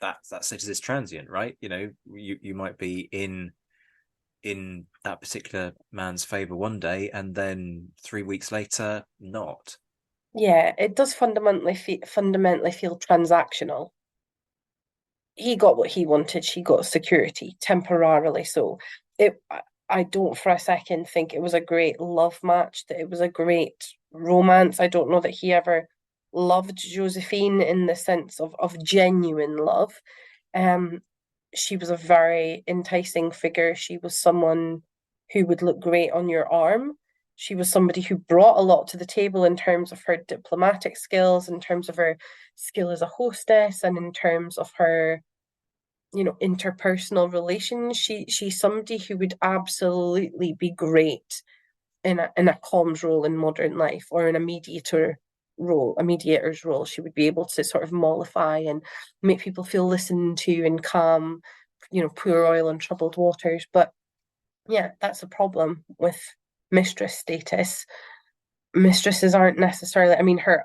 that status is transient, right? You know, you might be in that particular man's favor one day, and then 3 weeks later, not. Yeah, it does fundamentally feel transactional. He got what he wanted. She got security temporarily. So I don't for a second think it was a great love match, that it was a great romance. I don't know that he ever loved Josephine in the sense of genuine love. She was a very enticing figure. She was someone who would look great on your arm. She was somebody who brought a lot to the table in terms of her diplomatic skills, in terms of her skill as a hostess, and in terms of her, interpersonal relations. She's somebody who would absolutely be great in a comms role in modern life, or in a mediator's role. She would be able to sort of mollify and make people feel listened to and calm, pour oil on troubled waters. But yeah, that's a problem with mistress status. Mistresses aren't necessarily, I mean, her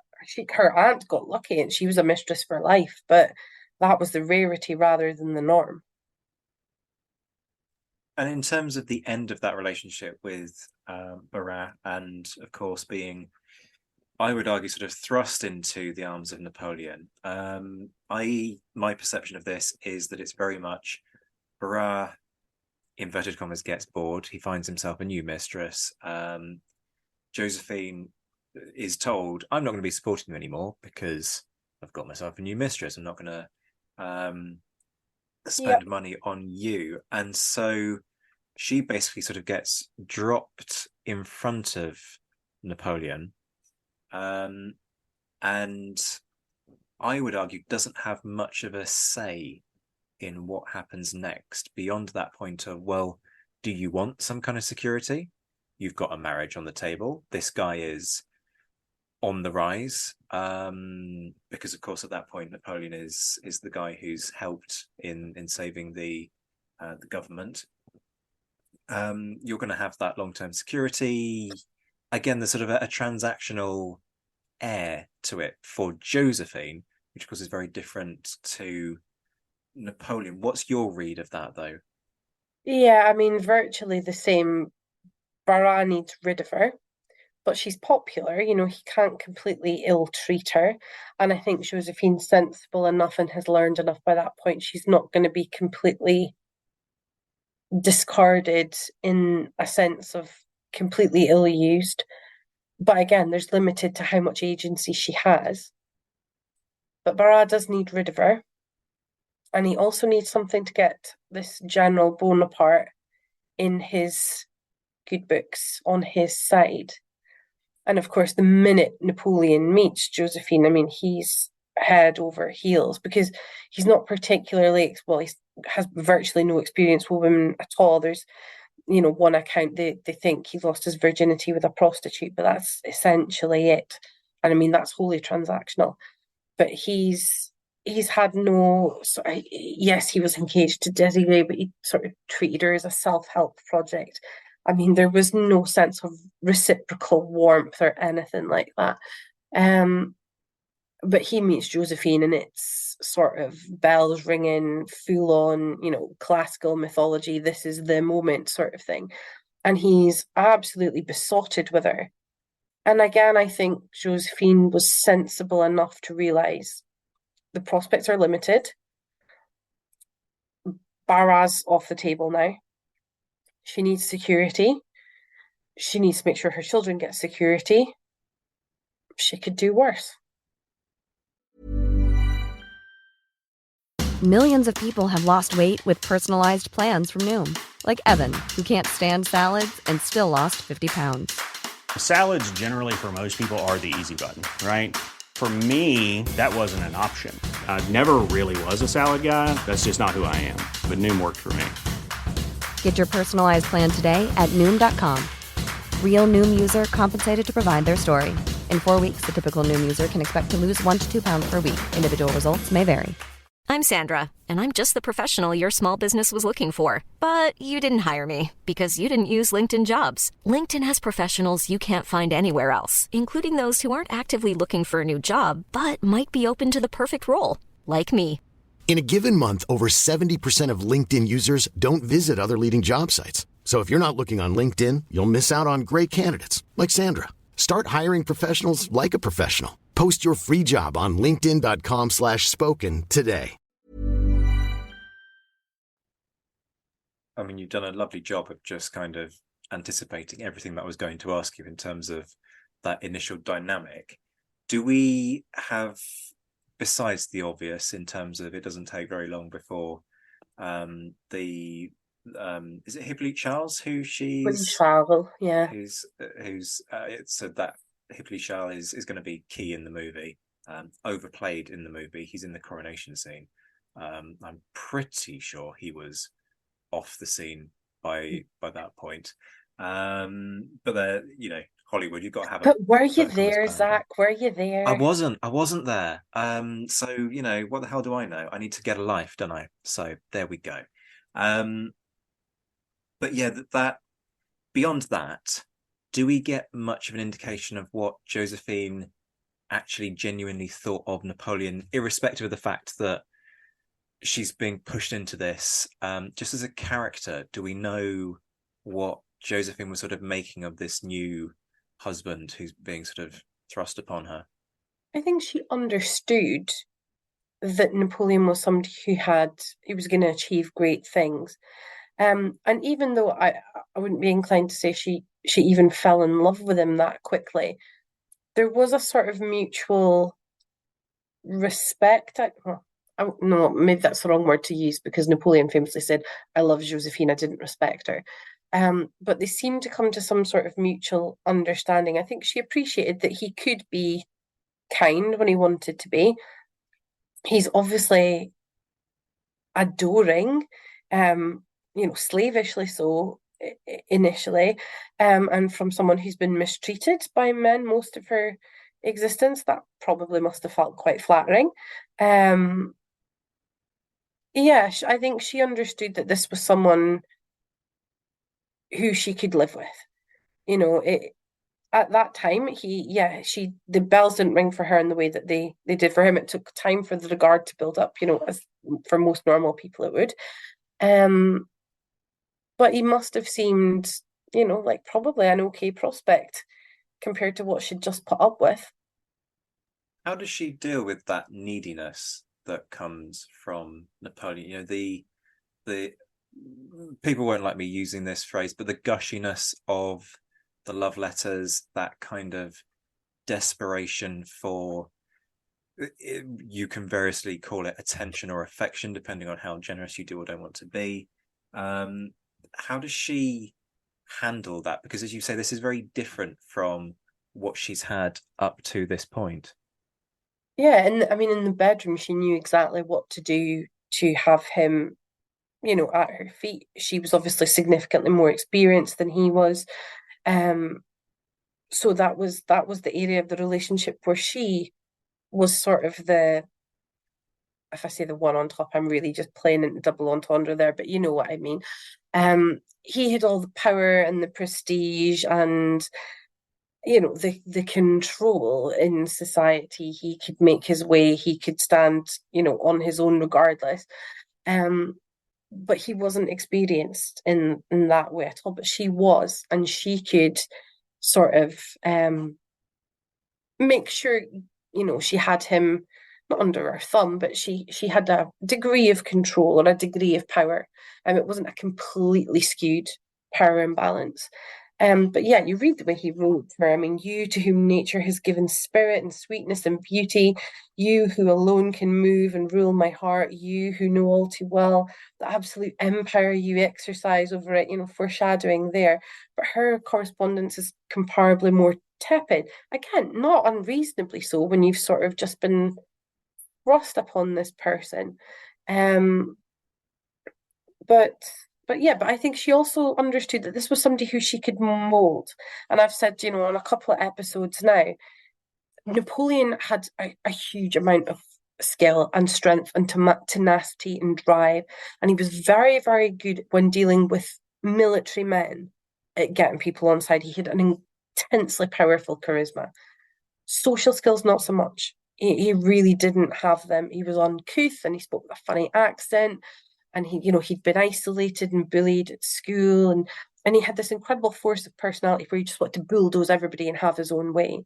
aunt got lucky and she was a mistress for life, but that was the rarity rather than the norm. And in terms of the end of that relationship with Barat, and of course being, I would argue, sort of thrust into the arms of Napoleon, my perception of this is that it's very much Barat, inverted commas, gets bored. He finds himself a new mistress. Josephine is told, I'm not going to be supporting you anymore because I've got myself a new mistress. I'm not going to spend money on you. And so she basically sort of gets dropped in front of Napoleon, and I would argue doesn't have much of a say in what happens next, beyond that point of, well, do you want some kind of security? You've got a marriage on the table. This guy is on the rise, because of course at that point Napoleon is the guy who's helped in saving the government. You're going to have that long-term security. Again, there's sort of a transactional air to it for Josephine, which of course is very different to Napoleon. What's your read of that, though? Yeah, I mean, virtually the same. Barat needs rid of her, but she's popular. He can't completely ill-treat her. And I think Josephine's sensible enough and has learned enough by that point. She's not going to be completely discarded in a sense of completely ill-used. But again, there's limited to how much agency she has. But Barat does need rid of her. And he also needs something to get this General Bonaparte in his good books on his side. And of course, the minute Napoleon meets Josephine, I mean, he's head over heels, because he's not particularly, well, he has virtually no experience with women at all. There's, one account they think he lost his virginity with a prostitute, but that's essentially it. And I mean, that's wholly transactional. But he's had no, yes, he was engaged to Desiree, but he sort of treated her as a self-help project. I mean, there was no sense of reciprocal warmth or anything like that. But he meets Josephine and it's sort of bells ringing, full on, classical mythology. This is the moment sort of thing. And he's absolutely besotted with her. And again, I think Josephine was sensible enough to realise the prospects are limited. Barat's off the table now. She needs security. She needs to make sure her children get security. She could do worse. Millions of people have lost weight with personalized plans from Noom. Like Evan, who can't stand salads and still lost 50 pounds. Salads generally for most people are the easy button, right? For me, that wasn't an option. I never really was a salad guy. That's just not who I am. But Noom worked for me. Get your personalized plan today at Noom.com. Real Noom user compensated to provide their story. In 4 weeks, the typical Noom user can expect to lose 1 to 2 pounds per week. Individual results may vary. I'm Sandra, and I'm just the professional your small business was looking for. But you didn't hire me because you didn't use LinkedIn Jobs. LinkedIn has professionals you can't find anywhere else, including those who aren't actively looking for a new job, but might be open to the perfect role, like me. In a given month, over 70% of LinkedIn users don't visit other leading job sites. So if you're not looking on LinkedIn, you'll miss out on great candidates like Sandra. Start hiring professionals like a professional. Post your free job on linkedin.com/spoken today. I mean, you've done a lovely job of just kind of anticipating everything that I was going to ask you in terms of that initial dynamic. Do we have, besides the obvious, in terms of it doesn't take very long before is it Hippolyte Charles who she's Charles, yeah, who's so that Hippolyte Charles is going to be key in the movie, overplayed in the movie. He's in the coronation scene. I'm pretty sure he was off the scene by that point. But Hollywood, you've got to have. But were you there, Zach? Were you there? I wasn't there. So what the hell do I know? I need to get a life, don't I? So there we go. But yeah, that beyond that, do we get much of an indication of what Josephine actually genuinely thought of Napoleon, irrespective of the fact that she's being pushed into this? Just as a character, do we know what Josephine was sort of making of this new husband who's being sort of thrust upon her? I think she understood that Napoleon was somebody he was going to achieve great things. And even though I wouldn't be inclined to say she even fell in love with him that quickly, there was a sort of mutual respect. No, maybe that's the wrong word to use, because Napoleon famously said, "I love Josephine, I didn't respect her." But they seemed to come to some sort of mutual understanding. I think she appreciated that he could be kind when he wanted to be. He's obviously adoring, slavishly so initially, and from someone who's been mistreated by men most of her existence, that probably must have felt quite flattering. I think she understood that this was someone who she could live with. At that time, the bells didn't ring for her in the way that they did for him. It took time for the regard to build up, as for most normal people it would. But he must have seemed, like probably an okay prospect compared to what she'd just put up with. How does she deal with that neediness that comes from Napoleon? The people won't like me using this phrase, but the gushiness of the love letters, that kind of desperation for, you can variously call it attention or affection, depending on how generous you do or don't want to be. How does she handle that? Because as you say, this is very different from what she's had up to this point. Yeah, and I mean, in the bedroom, she knew exactly what to do to have him, at her feet. She was obviously significantly more experienced than he was. So that was the area of the relationship where she was sort of if I say the one on top, I'm really just playing into double entendre there, but you know what I mean. He had all the power and the prestige and, the control in society. He could make his way, he could stand, on his own regardless. But he wasn't experienced in that way at all. But she was, and she could sort of make sure, she had him not under her thumb, but she had a degree of control or a degree of power. It wasn't a completely skewed power imbalance. But yeah, you read the way he wrote her. I mean, you to whom nature has given spirit and sweetness and beauty, you who alone can move and rule my heart, you who know all too well the absolute empire you exercise over it, foreshadowing there. But her correspondence is comparably more tepid. Again, not unreasonably so when you've sort of just been thrust upon this person. Um, but I think she also understood that this was somebody who she could mold. And I've said, on a couple of episodes now, Napoleon had a huge amount of skill and strength and tenacity and drive. And he was very, very good when dealing with military men at getting people on side. He had an intensely powerful charisma. Social skills, not so much. He really didn't have them. He was uncouth and he spoke with a funny accent, and he'd been isolated and bullied at school, and he had this incredible force of personality where he just wanted to bulldoze everybody and have his own way.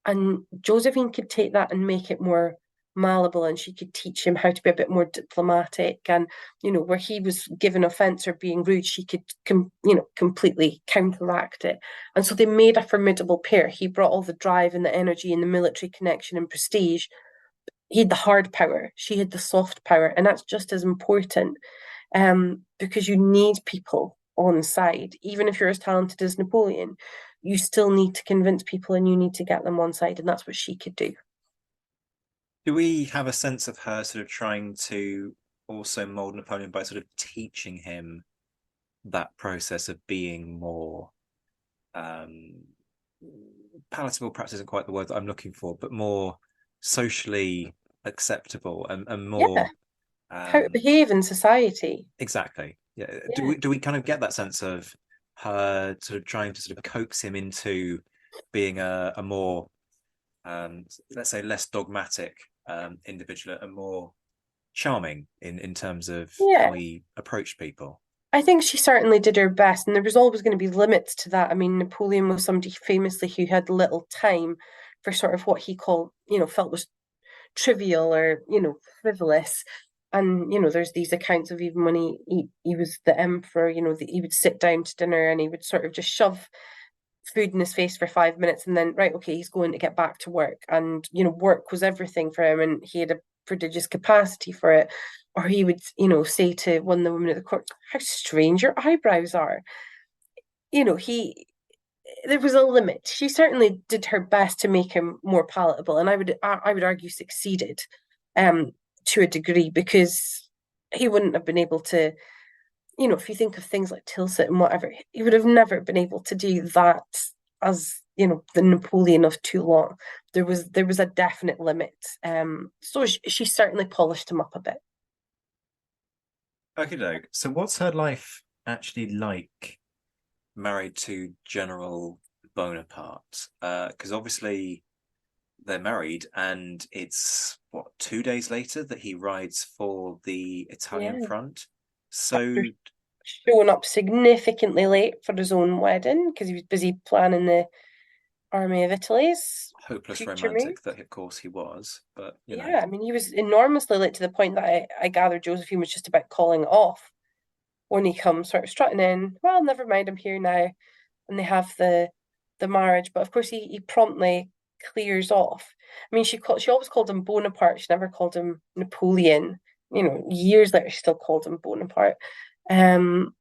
And Josephine could take that and make it more malleable, and she could teach him how to be a bit more diplomatic, and where he was given offense or being rude, she could completely counteract it. And so they made a formidable pair. He brought all the drive and the energy and the military connection and prestige. He had the hard power, she had the soft power, and that's just as important, because you need people on side. Even if you're as talented as Napoleon, you still need to convince people and you need to get them on side, and that's what she could do. Do we have a sense of her sort of trying to also mold Napoleon by sort of teaching him that process of being more palatable, perhaps isn't quite the word that I'm looking for, but more socially acceptable and more how to behave in society? Exactly. Yeah. Do we kind of get that sense of her sort of trying to sort of coax him into being a more let's say less dogmatic individual and more charming in terms of how he approached people? I think she certainly did her best, and there was always going to be limits to that. I mean, Napoleon was somebody famously who had little time for sort of what he called, felt was trivial or, frivolous. And, there's these accounts of even when he was the emperor, that he would sit down to dinner and he would sort of just shove food in his face for 5 minutes and then, right, okay, he's going to get back to work. And, work was everything for him, and he had a prodigious capacity for it. Or he would, say to one of the women at the court, how strange your eyebrows are. There was a limit. She certainly did her best to make him more palatable, and I would argue succeeded to a degree, because he wouldn't have been able to, if you think of things like Tilsit and whatever, he would have never been able to do that as, the Napoleon of Toulon. There was a definite limit. So she certainly polished him up a bit. Okay, Doug. So what's her life actually like married to General Bonaparte? Because obviously they're married, and it's 2 days later that he rides for the Italian front. So after showing up significantly late for his own wedding because he was busy planning the Army of Italy's hopeless romantic that, of course, he was. But I mean, he was enormously late to the point that I gathered Josephine was just about calling it off when he comes sort of strutting in. Well, never mind, I'm here now, and they have the marriage. But of course, he promptly clears off. I mean, she always called him Bonaparte. She never called him Napoleon. Years later, she still called him Bonaparte. So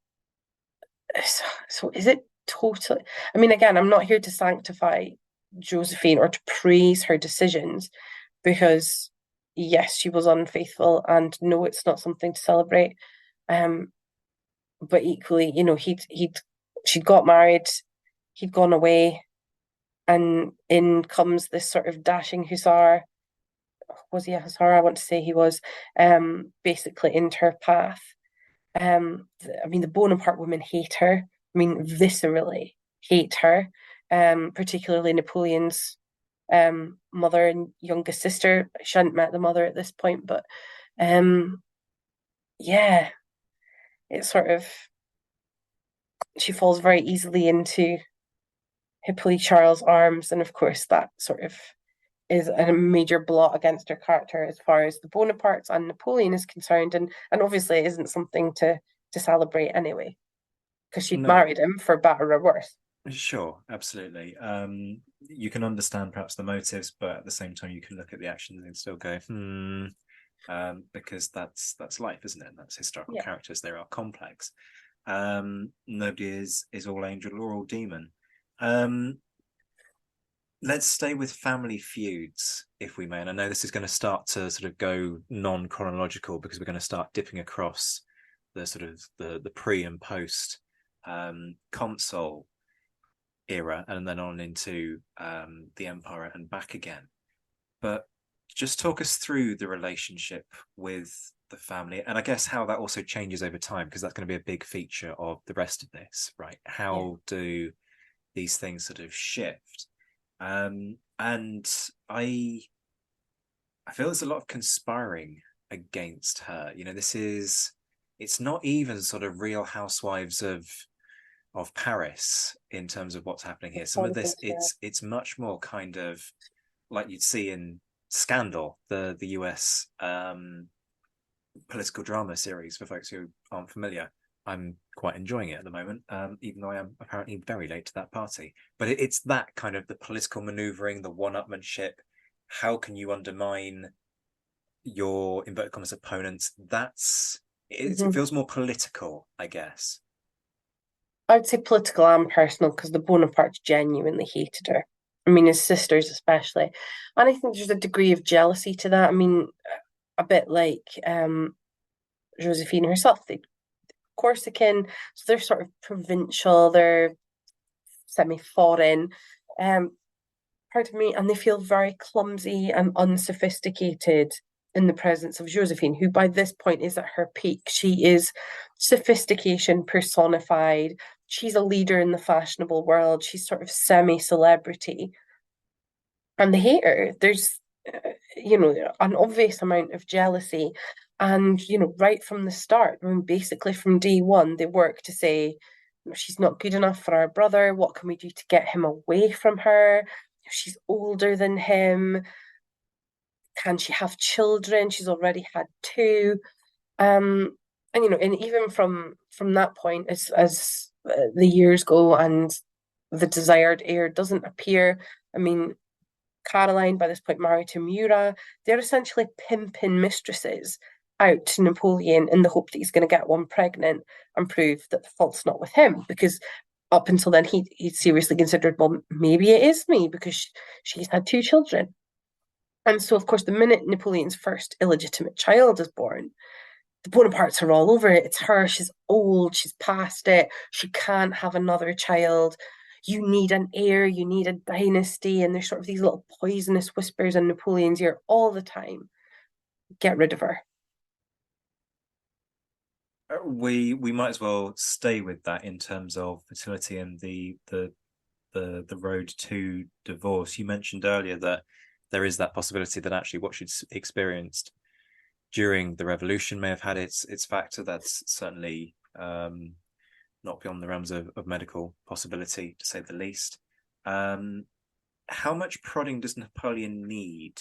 is it totally? I mean, again, I'm not here to sanctify Josephine or to praise her decisions, because yes, she was unfaithful, and no, it's not something to celebrate. But equally, she'd got married, he'd gone away, and in comes this sort of dashing hussar. Was he a hussar? I want to say he was. Basically into her path. I mean, the Bonaparte women hate her. I mean, viscerally hate her. Particularly Napoleon's mother and youngest sister. She hadn't met the mother at this point, but it's sort of, she falls very easily into Hippolyte Charles' arms, and of course that sort of is a major blot against her character as far as the Bonapartes and Napoleon is concerned, and obviously it isn't something to celebrate anyway, because she'd married him for better or worse. Sure, absolutely. You can understand perhaps the motives, but at the same time, you can look at the actions and still go, because that's life, isn't it? That's historical characters. They are complex. Nobody is all angel or all demon. Let's stay with family feuds, if we may. And I know this is going to start to sort of go non-chronological because we're going to start dipping across the sort of the pre and post console era, and then on into the Empire and back again. But just talk us through the relationship with the family, and I guess how that also changes over time, because that's going to be a big feature of the rest of this, right? How do these things sort of shift? And I feel there's a lot of conspiring against her. It's not even sort of Real Housewives of Paris in terms of what's happening here. Some of this, it's much more kind of like you'd see in Scandal, the US political drama series. For folks who aren't familiar, I'm quite enjoying it at the moment, even though I am apparently very late to that party. But it's that kind of the political maneuvering, the one-upmanship. How can you undermine your inverted commas opponents? It feels more political, I guess. I would say political and personal, because the Bonapartes genuinely hated her. I mean, his sisters especially. And I think there's a degree of jealousy to that. I mean, a bit like Josephine herself. They Corsican, so they're sort of provincial, they're semi-foreign, pardon me, and they feel very clumsy and unsophisticated in the presence of Josephine, who by this point is at her peak. She is sophistication personified. She's a leader in the fashionable world. She's sort of semi-celebrity. And they hate her. There's, an obvious amount of jealousy. And, right from the start, I mean, basically from day one, they work to say, she's not good enough for our brother. What can we do to get him away from her? She's older than him. Can she have children? She's already had two. And even from that point, as the years go and the desired heir doesn't appear, I mean, Caroline, by this point married to Murat, they're essentially pimping mistresses out to Napoleon in the hope that he's going to get one pregnant and prove that the fault's not with him. Because up until then, he'd seriously considered, well, maybe it is me because she's had two children. And so, of course, the minute Napoleon's first illegitimate child is born, the Bonapartes are all over it. It's her. She's old. She's past it. She can't have another child. You need an heir. You need a dynasty. And there's sort of these little poisonous whispers in Napoleon's ear all the time. Get rid of her. We might as well stay with that in terms of fertility and the road to divorce. You mentioned earlier that there is that possibility that actually what she'd experienced during the revolution may have had its factor. That's certainly not beyond the realms of medical possibility, to say the least. How much prodding does Napoleon need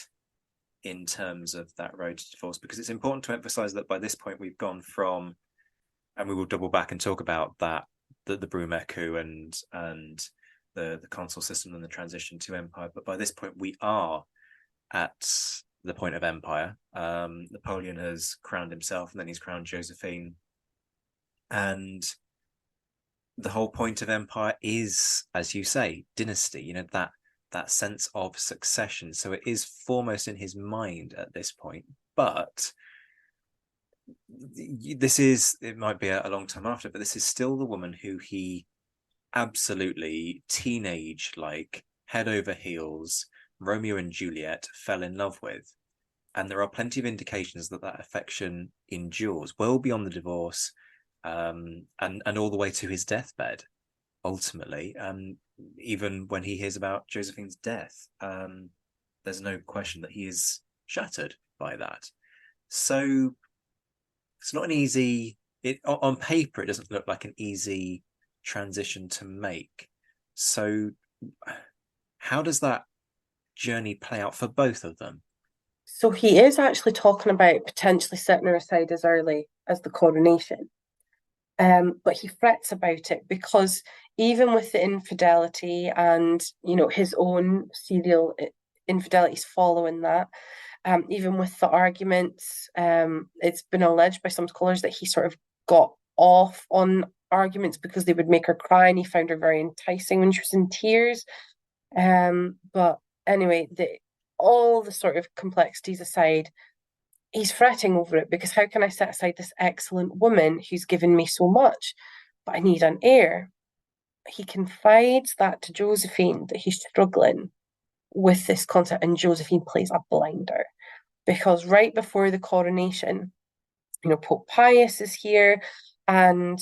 in terms of that road to divorce? Because it's important to emphasize that by this point we've gone from, and we will double back and talk about that, the Brumaire coup and the consul system and the transition to empire. But by this point we are at the point of empire. Napoleon has crowned himself, and then he's crowned Josephine. And the whole point of empire is, as you say, dynasty, that sense of succession. So it is foremost in his mind at this point. But it might be a long time after, but this is still the woman who he absolutely teenage-like, head over heels, Romeo and Juliet fell in love with. And there are plenty of indications that affection endures well beyond the divorce, and all the way to his deathbed, ultimately. And even when he hears about Josephine's death, there's no question that he is shattered by that. So it's not an easy, on paper, it doesn't look like an easy transition to make. So how does that journey play out for both of them? So he is actually talking about potentially setting her aside as early as the coronation. But he frets about it because even with the infidelity and, his own serial infidelities following that, even with the arguments, it's been alleged by some scholars that he sort of got off on arguments because they would make her cry, and he found her very enticing when she was in tears. But anyway, all the sort of complexities aside, he's fretting over it because how can I set aside this excellent woman who's given me so much, but I need an heir? He confides that to Josephine, that he's struggling with this concept, and Josephine plays a blinder because right before the coronation, Pope Pius is here, and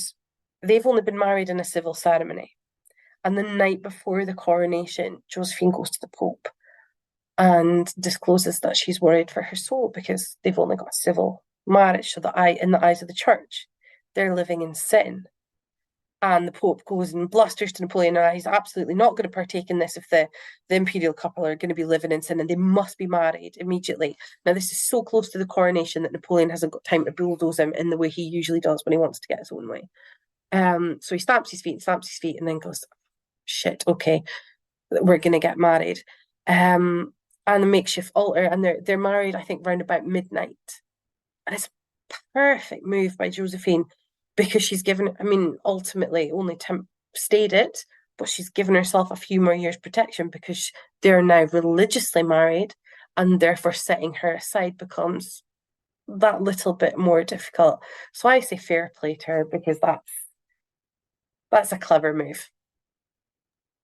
they've only been married in a civil ceremony. And the night before the coronation, Josephine goes to the Pope and discloses that she's worried for her soul because they've only got civil marriage. So in the eyes of the church, they're living in sin. And the Pope goes and blusters to Napoleon, and he's absolutely not going to partake in this if the imperial couple are going to be living in sin, and they must be married immediately. Now, this is so close to the coronation that Napoleon hasn't got time to bulldoze him in the way he usually does when he wants to get his own way. So he stamps his feet, and then goes, shit, okay, we're going to get married. And a makeshift altar, and they're married, I think, round about midnight. And it's a perfect move by Josephine because she's given, ultimately only stayed it, but she's given herself a few more years protection because they're now religiously married, and therefore setting her aside becomes that little bit more difficult. So I say fair play to her because that's a clever move.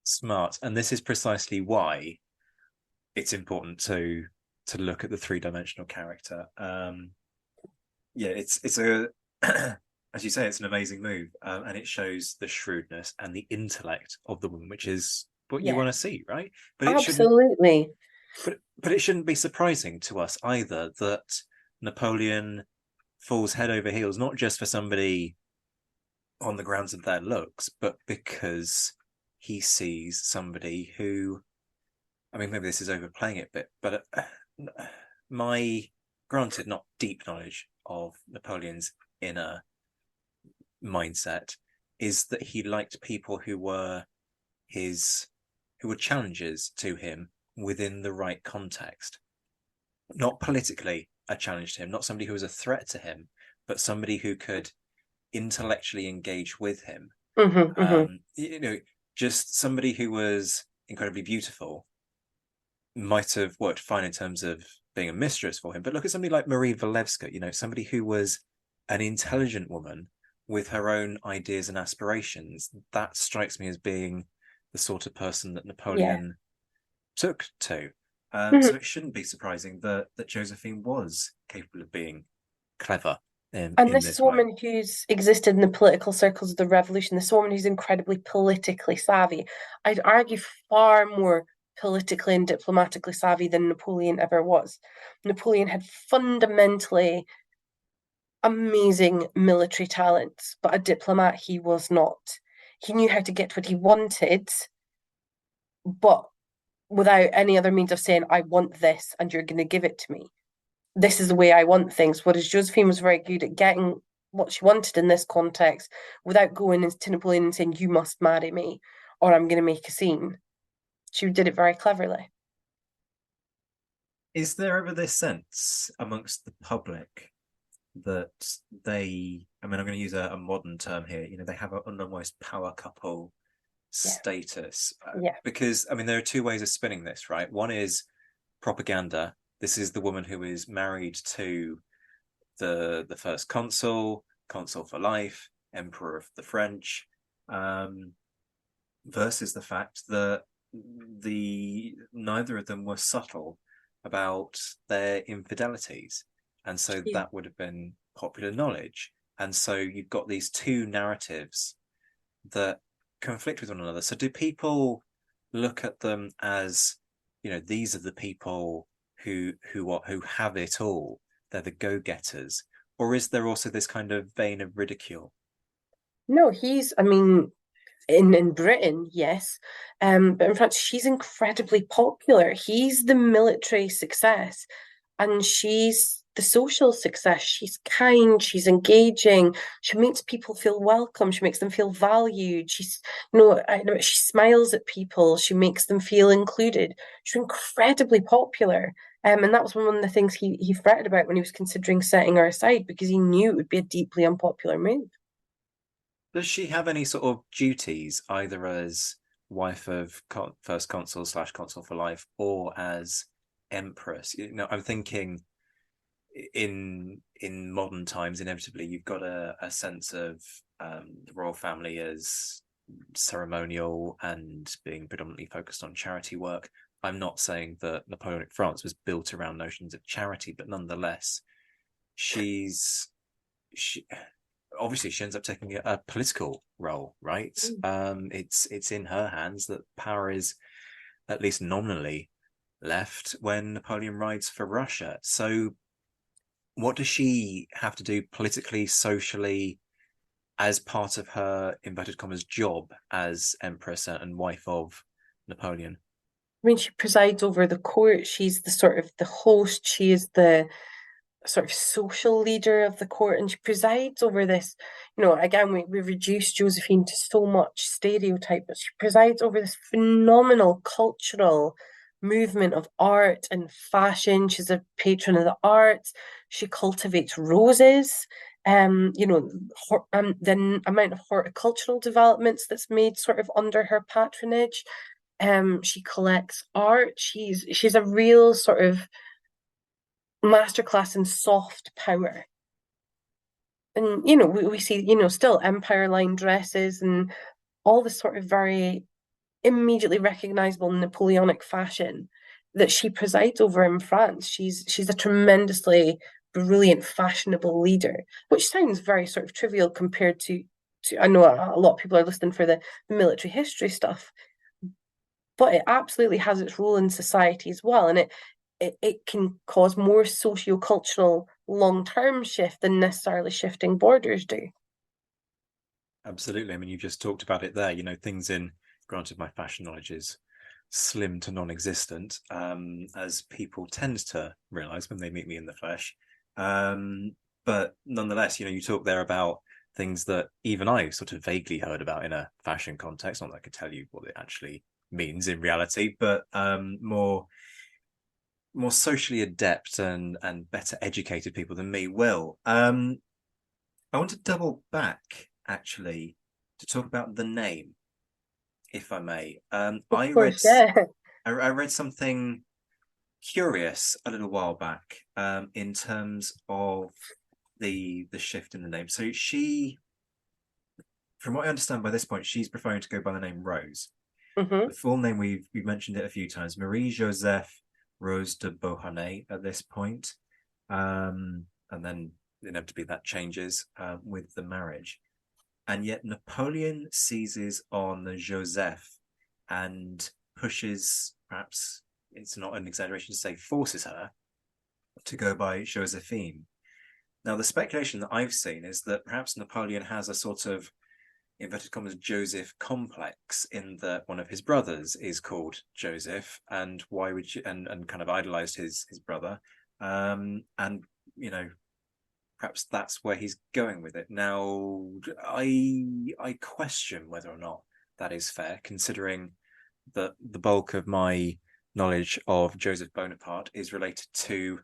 Smart. And this is precisely why it's important to look at the three-dimensional character. It's a as you say, it's an amazing move, and it shows the shrewdness and the intellect of the woman, which is what you want to see, right? But absolutely. But it shouldn't be surprising to us either that Napoleon falls head over heels, not just for somebody on the grounds of their looks, but because he sees somebody who, maybe this is overplaying it a bit, but my, granted, not deep knowledge of Napoleon's inner mindset is that he liked people who were challenges to him within the right context. Not politically a challenge to him, not somebody who was a threat to him, but somebody who could intellectually engage with him. Just somebody who was incredibly beautiful might have worked fine in terms of being a mistress for him. But look at somebody like Marie Walewska, somebody who was an intelligent woman with her own ideas and aspirations. That strikes me as being the sort of person that Napoleon took to. So it shouldn't be surprising that Josephine was capable of being clever. And this is a woman who's existed in the political circles of the revolution. This woman who's incredibly politically savvy. I'd argue far more politically and diplomatically savvy than Napoleon ever was. Napoleon had fundamentally amazing military talents, but a diplomat he was not. He knew how to get what he wanted, but without any other means of saying, I want this and you're going to give it to me. This is the way I want things. Whereas Josephine was very good at getting what she wanted in this context without going into Napoleon and saying, you must marry me or I'm going to make a scene. She did it very cleverly. Is there ever this sense amongst the public that they, I'm going to use a modern term here, they have an almost power couple status? Because, there are two ways of spinning this, right? One is propaganda. This is the woman who is married to the first consul for life, emperor of the French, versus the fact that neither of them were subtle about their infidelities, and so that would have been popular knowledge. And so you've got these two narratives that conflict with one another. So do people look at them as, these are the people who have it all, they're the go-getters, or is there also this kind of vein of ridicule? No, he's, in Britain, yes, but in France, she's incredibly popular. He's the military success, and she's the social success. She's kind, she's engaging, she makes people feel welcome, she makes them feel valued. She smiles at people, she makes them feel included. She's incredibly popular. And that was one of the things he fretted about when he was considering setting her aside, because he knew it would be a deeply unpopular move. Does she have any sort of duties, either as wife of first consul / consul for life, or as empress? I'm thinking in modern times, inevitably, you've got a sense of the royal family as ceremonial and being predominantly focused on charity work. I'm not saying that Napoleonic France was built around notions of charity, but nonetheless, she obviously she ends up taking a political role, right? It's in her hands that power is at least nominally left when Napoleon rides for Russia. So what does she have to do politically, socially, as part of her inverted commas job as Empress and wife of Napoleon? I mean, she presides over the court. She's the sort of the host. She is the sort of social leader of the court, and she presides over this. Again, we reduced Josephine to so much stereotype, but she presides over this phenomenal cultural movement of art and fashion. She's a patron of the arts. She cultivates roses. The amount of horticultural developments that's made sort of under her patronage. She collects art. She's a real sort of masterclass in soft power. And we see still empire line dresses and all this sort of very immediately recognizable Napoleonic fashion that she presides over in France. She's a tremendously brilliant, fashionable leader, which sounds very sort of trivial compared to I know a lot of people are listening for the military history stuff, but it absolutely has its role in society as well, and it can cause more socio-cultural long-term shift than necessarily shifting borders do. Absolutely. I mean, you just talked about it there. Things in, granted, my fashion knowledge is slim to non-existent, as people tend to realize when they meet me in the flesh. But nonetheless, you talk there about things that even I sort of vaguely heard about in a fashion context. Not that I could tell you what it actually means in reality, but more socially adept and better educated people than me will. I want to double back actually to talk about the name, if I may. I read something curious a little while back in terms of the shift in the name. So she, from what I understand by this point, she's preferring to go by the name Rose. The full name, we've mentioned it a few times, Marie Joseph Rose de Beauharnais at this point. And then inevitably that changes with the marriage. And yet Napoleon seizes on Joseph and pushes, perhaps it's not an exaggeration to say, forces her to go by Josephine. Now, the speculation that I've seen is that perhaps Napoleon has a sort of, inverted commas, Joseph complex, in that one of his brothers is called Joseph, and why would you, and kind of idolized his brother, and perhaps that's where he's going with it. Now, I question whether or not that is fair, considering that the bulk of my knowledge of Joseph Bonaparte is related to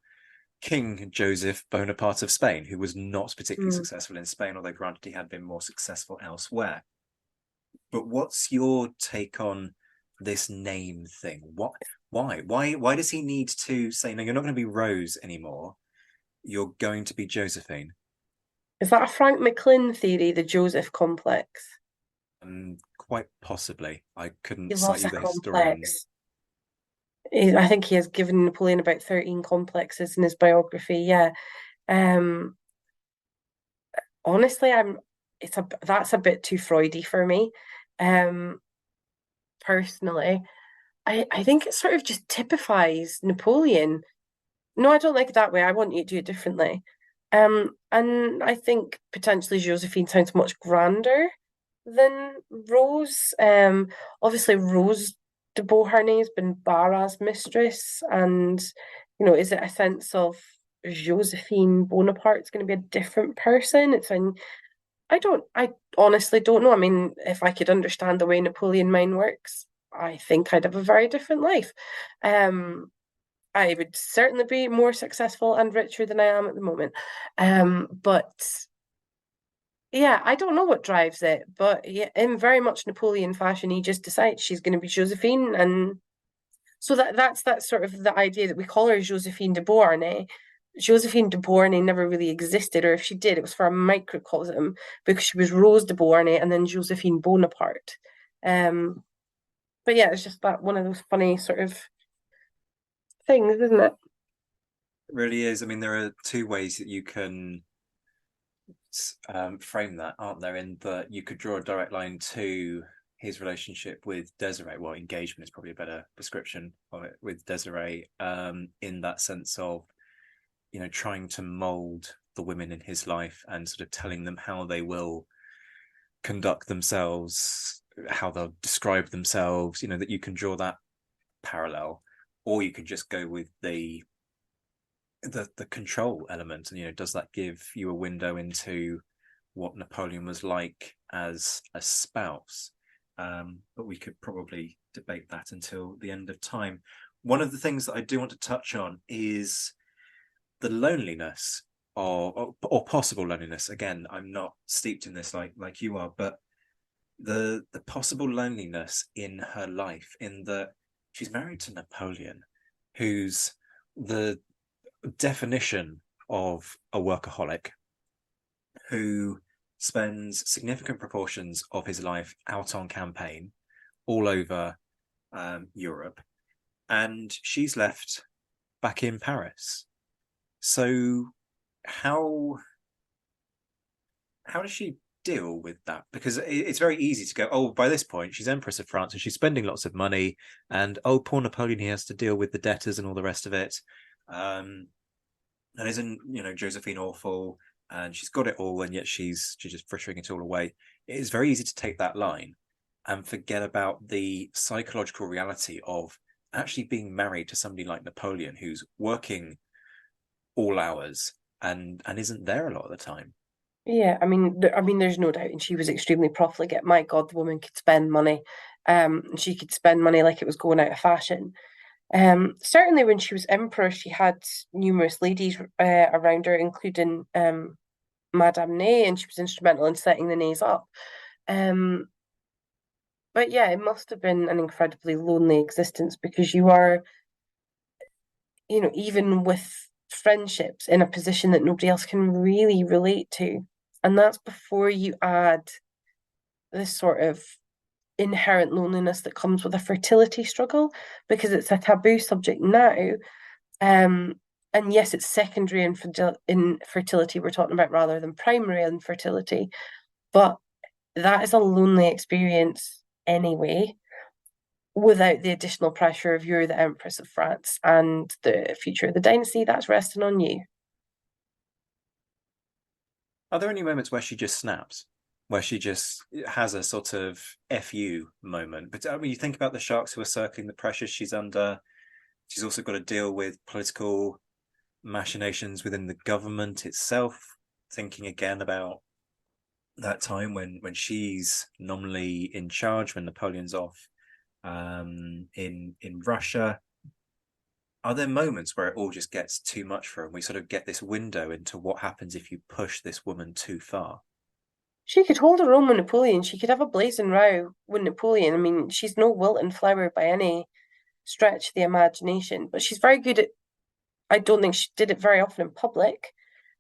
King Joseph Bonaparte of Spain, who was not particularly successful in Spain, although granted he had been more successful elsewhere. But what's your take on this name thing? Why does he need to say, no, you're not going to be Rose anymore, you're going to be Josephine? Is that a Frank McLean theory, the Joseph complex? Quite possibly. I couldn't He cite loves you a the complex. I think he has given Napoleon about 13 complexes in his biography. Yeah. Honestly, that's a bit too Freudy for me. Personally, I think it sort of just typifies Napoleon. No, I don't like it that way. I want you to do it differently. And I think potentially Josephine sounds much grander than Rose. Obviously Rose de Beauharnais has been Barra's mistress, and is it a sense of Josephine Bonaparte's going to be a different person. I honestly don't know. I mean, if I could understand the way Napoleon mind works, I think I'd have a very different life. Um, I would certainly be more successful and richer than I am at the moment. But yeah, I don't know what drives it, but yeah, in very much Napoleon fashion, he just decides she's going to be Josephine, and so that's sort of the idea that we call her Josephine de Beauharnais. Josephine de Beauharnais never really existed, or if she did, it was for a microcosm because she was Rose de Beauharnais and then Josephine Bonaparte. Um, but yeah, it's just that one of those funny sort of things, isn't it? It really is. I mean, there are two ways that you can frame that, aren't there? In that you could draw a direct line to his relationship with Desiree. Well, engagement is probably a better description of it with Desiree, in that sense of, trying to mold the women in his life and sort of telling them how they will conduct themselves, how they'll describe themselves, that you can draw that parallel, or you can just go with the control element, and does that give you a window into what Napoleon was like as a spouse? But we could probably debate that until the end of time. One of the things that I do want to touch on is the loneliness or possible loneliness. Again, I'm not steeped in this like you are, but the possible loneliness in her life, in that she's married to Napoleon, who's the definition of a workaholic, who spends significant proportions of his life out on campaign all over Europe, and she's left back in Paris. So how does she deal with that? Because it's very easy to go, oh, by this point she's Empress of France and she's spending lots of money, and oh, poor Napoleon, he has to deal with the debtors and all the rest of it. And isn't Josephine awful, and she's got it all, and yet she's just frittering it all away. It is very easy to take that line and forget about the psychological reality of actually being married to somebody like Napoleon, who's working all hours and isn't there a lot of the time. Yeah, I mean, there's no doubt, and she was extremely profligate. My God, the woman could spend money. She could spend money like it was going out of fashion. Certainly when she was emperor, she had numerous ladies around her, including Madame Ney, and she was instrumental in setting the Neys up. Um, but yeah, it must have been an incredibly lonely existence because you are, even with friendships in a position that nobody else can really relate to. And that's before you add this sort of inherent loneliness that comes with a fertility struggle, because it's a taboo subject now. Um, and yes, it's secondary infertility we're talking about rather than primary infertility, but that is a lonely experience anyway, without the additional pressure of you're the Empress of France and the future of the dynasty that's resting on you. Are there any moments where she just snaps, where she just has a sort of FU moment? But I mean, you think about the sharks who are circling, the pressures she's under. She's also got to deal with political machinations within the government itself, thinking again about that time when she's nominally in charge, when Napoleon's off in Russia. Are there moments where it all just gets too much for her, and we sort of get this window into what happens if you push this woman too far? She could hold her own with Napoleon. She could have a blazing row with Napoleon. I mean, she's no Wilton flower by any stretch of the imagination, but she's very good at, I don't think she did it very often in public.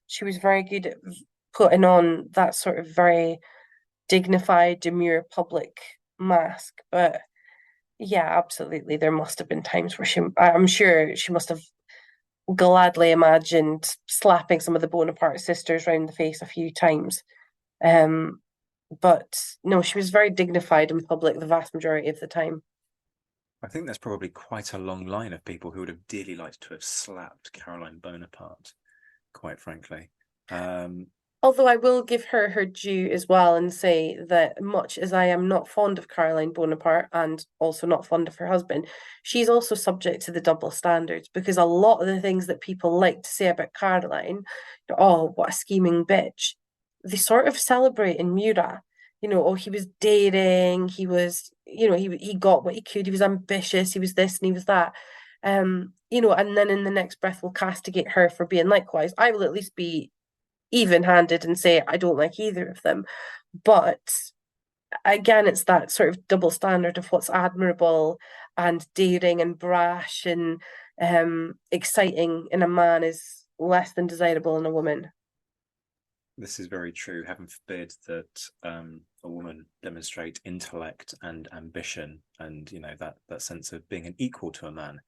She was very good at putting on that sort of very dignified, demure public mask. But yeah, absolutely. There must have been times where I'm sure she must have gladly imagined slapping some of the Bonaparte sisters round the face a few times. Um, but no, she was very dignified in public the vast majority of the time. I think there's probably quite a long line of people who would have dearly liked to have slapped Caroline Bonaparte, quite frankly. Although I will give her her due as well and say that much as I am not fond of Caroline Bonaparte and also not fond of her husband, she's also subject to the double standards because a lot of the things that people like to say about Caroline, oh, what a scheming bitch, they sort of celebrate in Murat. Oh, he was daring, he was, he got what he could, he was ambitious, he was this and he was that. And then in the next breath will castigate her for being likewise. I will at least be even-handed and say I don't like either of them. But again, it's that sort of double standard of what's admirable and daring and brash and exciting in a man is less than desirable in a woman. This is very true. Heaven forbid that a woman demonstrate intellect and ambition and, that sense of being an equal to a man.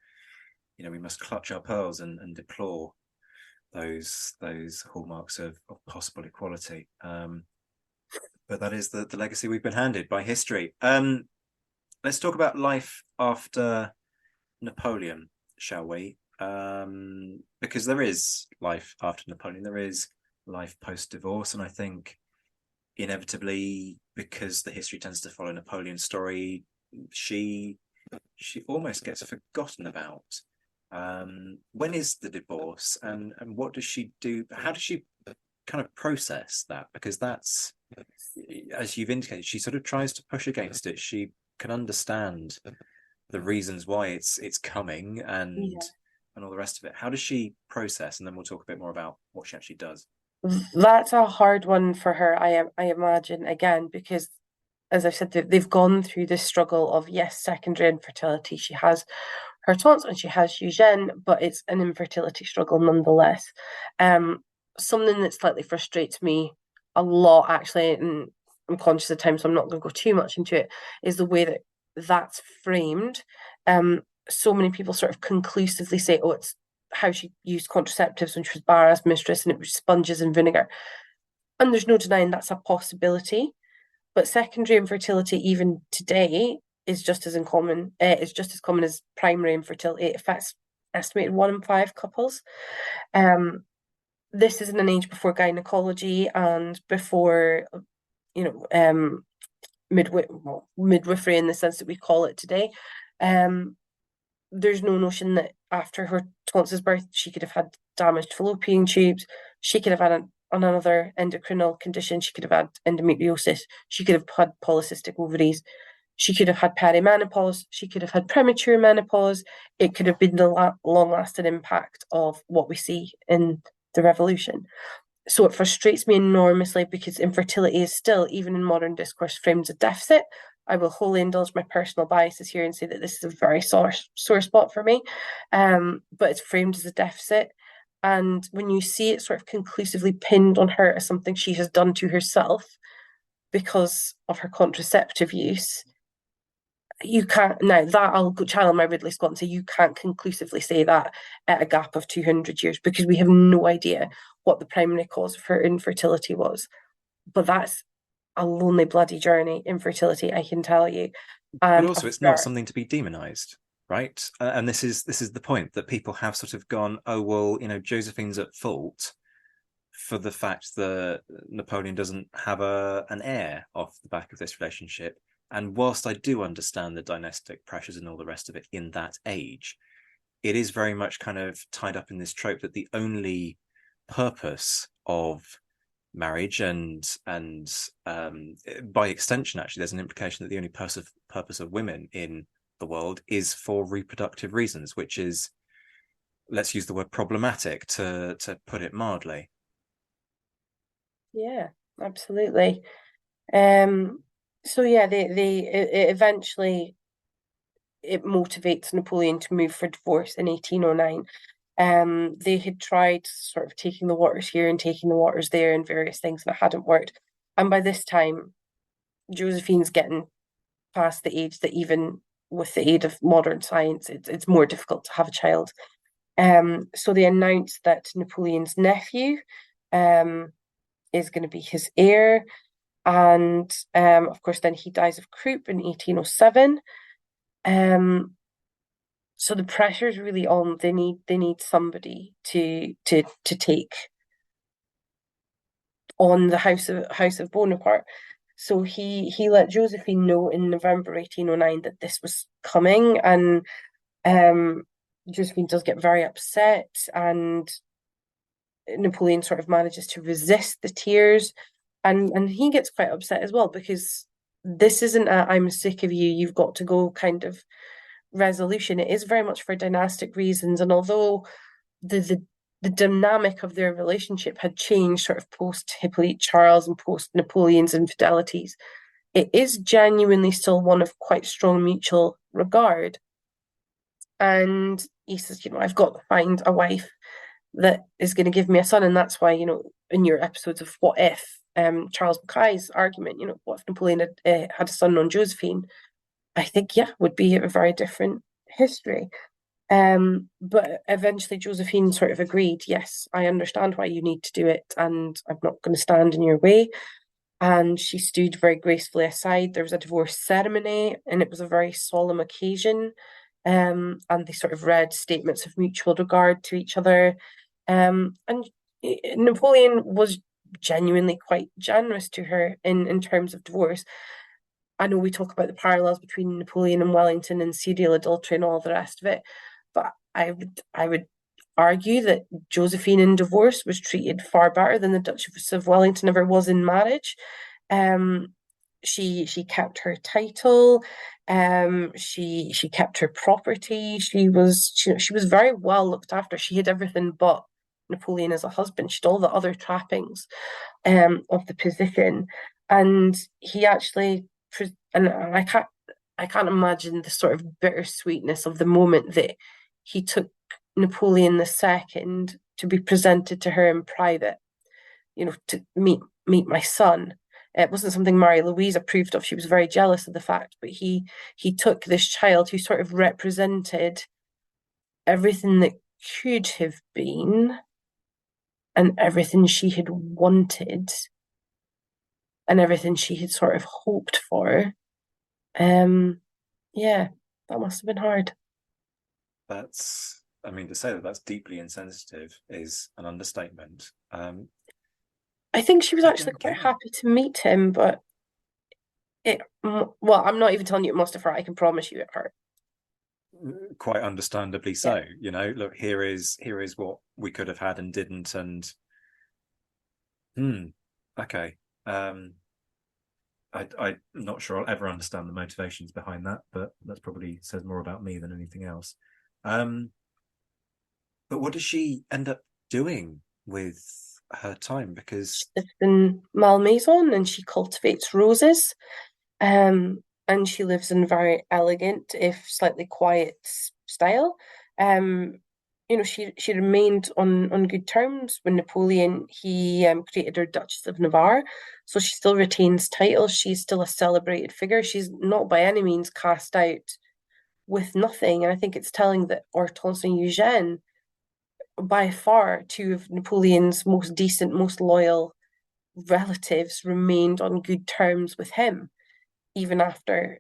We must clutch our pearls and deplore those hallmarks of possible equality. But that is the legacy we've been handed by history. Let's talk about life after Napoleon, shall we? Because there is life after Napoleon. There is life post-divorce, and I think inevitably, because the history tends to follow Napoleon's story, she almost gets forgotten about. When is the divorce, and what does she do? How does she kind of process that? Because that's, as you've indicated, she sort of tries to push against it. She can understand the reasons why it's coming and all the rest of it. How does she process? And then we'll talk a bit more about what she actually does. That's a hard one for her, I imagine, again, because as I said, they've gone through this struggle of, yes, secondary infertility. She has her taunts and she has Eugene, but it's an infertility struggle nonetheless. Something that slightly frustrates me a lot, actually, and I'm conscious of time, so I'm not going to go too much into it, is the way that that's framed. So many people sort of conclusively say, oh, it's how she used contraceptives when she was Barras mistress and it was sponges and vinegar. And there's no denying that's a possibility. But secondary infertility, even today, is just as common. Is just as common as primary infertility. It affects estimated 1 in 5 couples. This is in an age before gynecology and before, midwifery in the sense that we call it today. There's no notion that after her tonsils birth, she could have had damaged fallopian tubes. She could have had another endocrinal condition. She could have had endometriosis. She could have had polycystic ovaries. She could have had perimenopause. She could have had premature menopause. It could have been the long-lasting impact of what we see in the revolution. So it frustrates me enormously because infertility is still, even in modern discourse, framed as a deficit. I will wholly indulge my personal biases here and say that this is a very sore spot for me, but it's framed as a deficit. And when you see it sort of conclusively pinned on her as something she has done to herself because of her contraceptive use, you can't, now that I'll go channel my Ridley Scott and say you can't conclusively say that at a gap of 200 years because we have no idea what the primary cause of her infertility was. But that's a lonely, bloody journey, infertility, I can tell you. But also, it's not something to be demonized, right? And this is the point that people have sort of gone, oh, well, Josephine's at fault for the fact that Napoleon doesn't have an heir off the back of this relationship. And whilst I do understand the dynastic pressures and all the rest of it in that age, it is very much kind of tied up in this trope that the only purpose of marriage and by extension, actually, there's an implication that the only purpose of women in the world is for reproductive reasons, which is, let's use the word problematic to put it mildly. Yeah, absolutely. So yeah, it eventually it motivates Napoleon to move for divorce in 1809. They had tried sort of taking the waters here and taking the waters there and various things, and it hadn't worked. And by this time, Josephine's getting past the age that even with the aid of modern science, it's more difficult to have a child. So they announced that Napoleon's nephew is going to be his heir. And of course, then he dies of croup in 1807. So the pressure's really on. They need somebody to take on the House of Bonaparte. So he let Josephine know in November 1809 that this was coming, and Josephine does get very upset, and Napoleon sort of manages to resist the tears, and he gets quite upset as well, because this isn't a "I'm sick of you, you've got to go" kind of resolution. It is very much for dynastic reasons, and although the dynamic of their relationship had changed sort of post Hippolyte Charles and post Napoleon's infidelities, it is genuinely still one of quite strong mutual regard. And he says, I've got to find a wife that is going to give me a son. And that's why, in your episodes of What If, Charles Mackay's argument, what if Napoleon had a son on Josephine? I think, yeah, would be a very different history. But eventually Josephine sort of agreed, yes, I understand why you need to do it, and I'm not going to stand in your way. And she stood very gracefully aside. There was a divorce ceremony, and it was a very solemn occasion. And they sort of read statements of mutual regard to each other. And Napoleon was genuinely quite generous to her in terms of divorce. I know we talk about the parallels between Napoleon and Wellington and serial adultery and all the rest of it, but I would argue that Josephine in divorce was treated far better than the Duchess of Wellington ever was in marriage. She kept her title, she kept her property. She was very well looked after. She had everything but Napoleon as a husband. She had all the other trappings of the position, and he actually, and I can't imagine the sort of bittersweetness of the moment that he took Napoleon II to be presented to her in private, to meet my son. It wasn't something Marie Louise approved of. She was very jealous of the fact, but he took this child who sort of represented everything that could have been and everything she had wanted and everything she had sort of hoped for. Yeah, that must have been hard. To say that that's deeply insensitive is an understatement. I think she was actually quite happy to meet him, but I'm not even telling you it must have hurt. I can promise you it hurt. Quite understandably so. Yeah. Look, here is what we could have had and didn't, and okay. I'm not sure I'll ever understand the motivations behind that, but that probably says more about me than anything else. But what does she end up doing with her time? Because she lives in Malmaison and she cultivates roses, and she lives in very elegant, if slightly quiet style. She remained on good terms when Napoleon he created her Duchess of Navarre, so she still retains titles. She's still a celebrated figure. She's not by any means cast out with nothing, and I think it's telling that Hortense and Eugène, by far two of Napoleon's most decent, most loyal relatives, remained on good terms with him, even after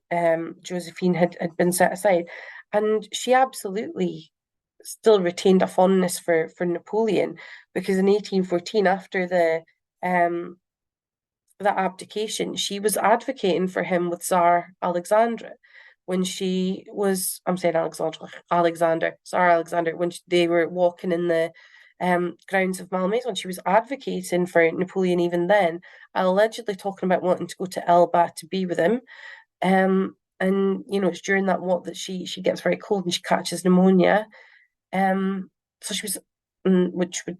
Josephine had been set aside. And she absolutely still retained a fondness for Napoleon, because in 1814, after that abdication, she was advocating for him with Tsar Alexandra when she was, I'm saying Tsar Alexander, when they were walking in the grounds of Malmaison. She was advocating for Napoleon even then, allegedly talking about wanting to go to Elba to be with him. And it's during that walk that she gets very cold and she catches pneumonia. So she was, which would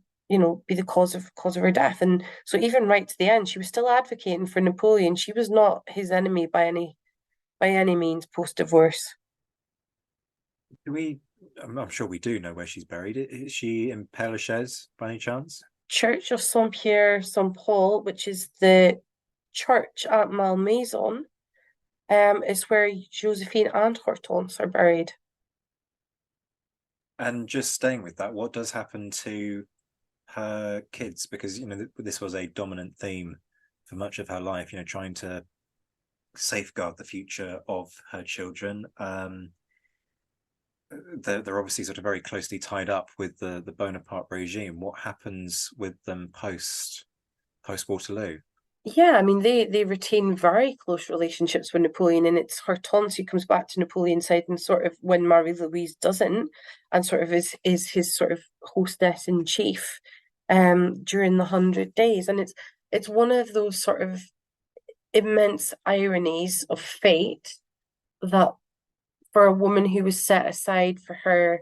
be the cause of her death. And so even right to the end, she was still advocating for Napoleon. She was not his enemy by any means post divorce. I'm sure we do know where she's buried. Is she in Père Lachaise by any chance? Church of Saint Pierre Saint Paul, which is the church at Malmaison, is where Josephine and Hortense are buried. And just staying with that, what does happen to her kids? Because this was a dominant theme for much of her life. Trying to safeguard the future of her children. They're obviously sort of very closely tied up with the Bonaparte regime. What happens with them post post-Waterloo. Yeah, I mean they retain very close relationships with Napoleon, and it's Hortense who comes back to Napoleon's side and sort of when Marie Louise doesn't, and sort of is his sort of hostess in chief during the 100 Days. And it's one of those sort of immense ironies of fate that for a woman who was set aside for her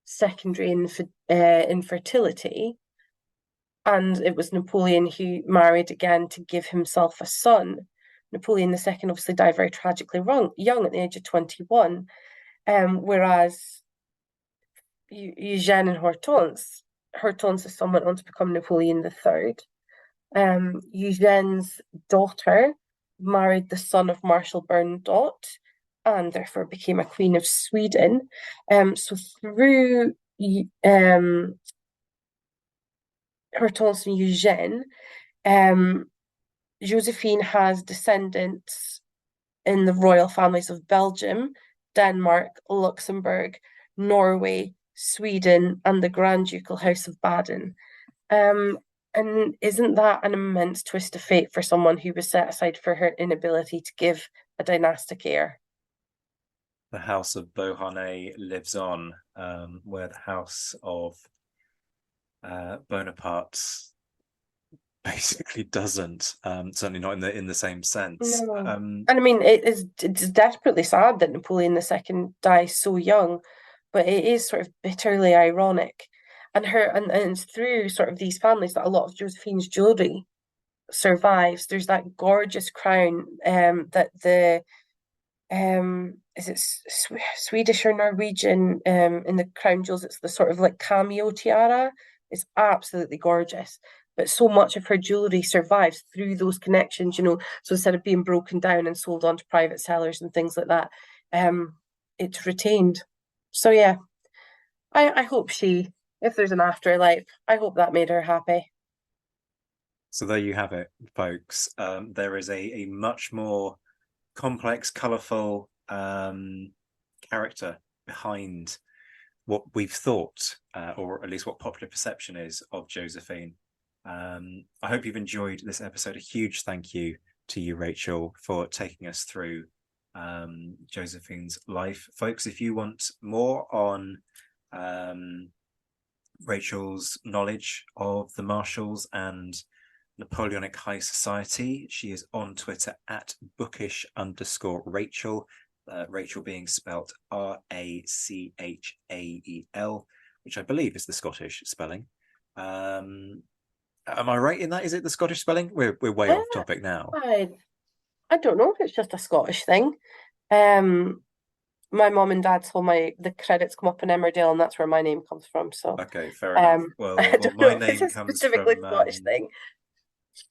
secondary infertility, and it was Napoleon who married again to give himself a son. Napoleon II obviously died very tragically young at the age of 21, whereas Eugène and Hortense's son went on to become Napoleon III. Eugène's daughter married the son of Marshal Bernadotte and therefore became a Queen of Sweden. So through Hortense and Eugène, Josephine has descendants in the royal families of Belgium, Denmark, Luxembourg, Norway, Sweden, and the Grand Ducal House of Baden. And isn't that an immense twist of fate for someone who was set aside for her inability to give a dynastic heir? The House of Beauharnais lives on, where the House of Bonaparte basically doesn't. Certainly not in the same sense. No. And I mean, it's desperately sad that Napoleon II dies so young, but it is sort of bitterly ironic. And it's through sort of these families that a lot of Josephine's jewelry survives. There's that gorgeous crown that the is it Swedish or Norwegian in the crown jewels? It's the sort of like cameo tiara. It's absolutely gorgeous. But so much of her jewelry survives through those connections, you know. So instead of being broken down and sold on to private sellers and things like that, it's retained. So yeah, I hope if there's an afterlife, I hope that made her happy. So there you have it, folks. There is a much more complex, colourful character behind what we've thought, or at least what popular perception is of Josephine. I hope you've enjoyed this episode. A huge thank you to you, Rachel, for taking us through Josephine's life. Folks, if you want more on Rachel's knowledge of the Marshals and Napoleonic high society, she is on Twitter at bookish_Rachel, Rachel being spelt Rachael, which I believe is the Scottish spelling. Am I right in that? Is it the Scottish spelling? We're way off topic now. I don't know if it's just a Scottish thing. My mom and dad told the credits come up in Emmerdale, and that's where my name comes from. So okay, fair enough. Well, my name comes specifically from Scottish thing.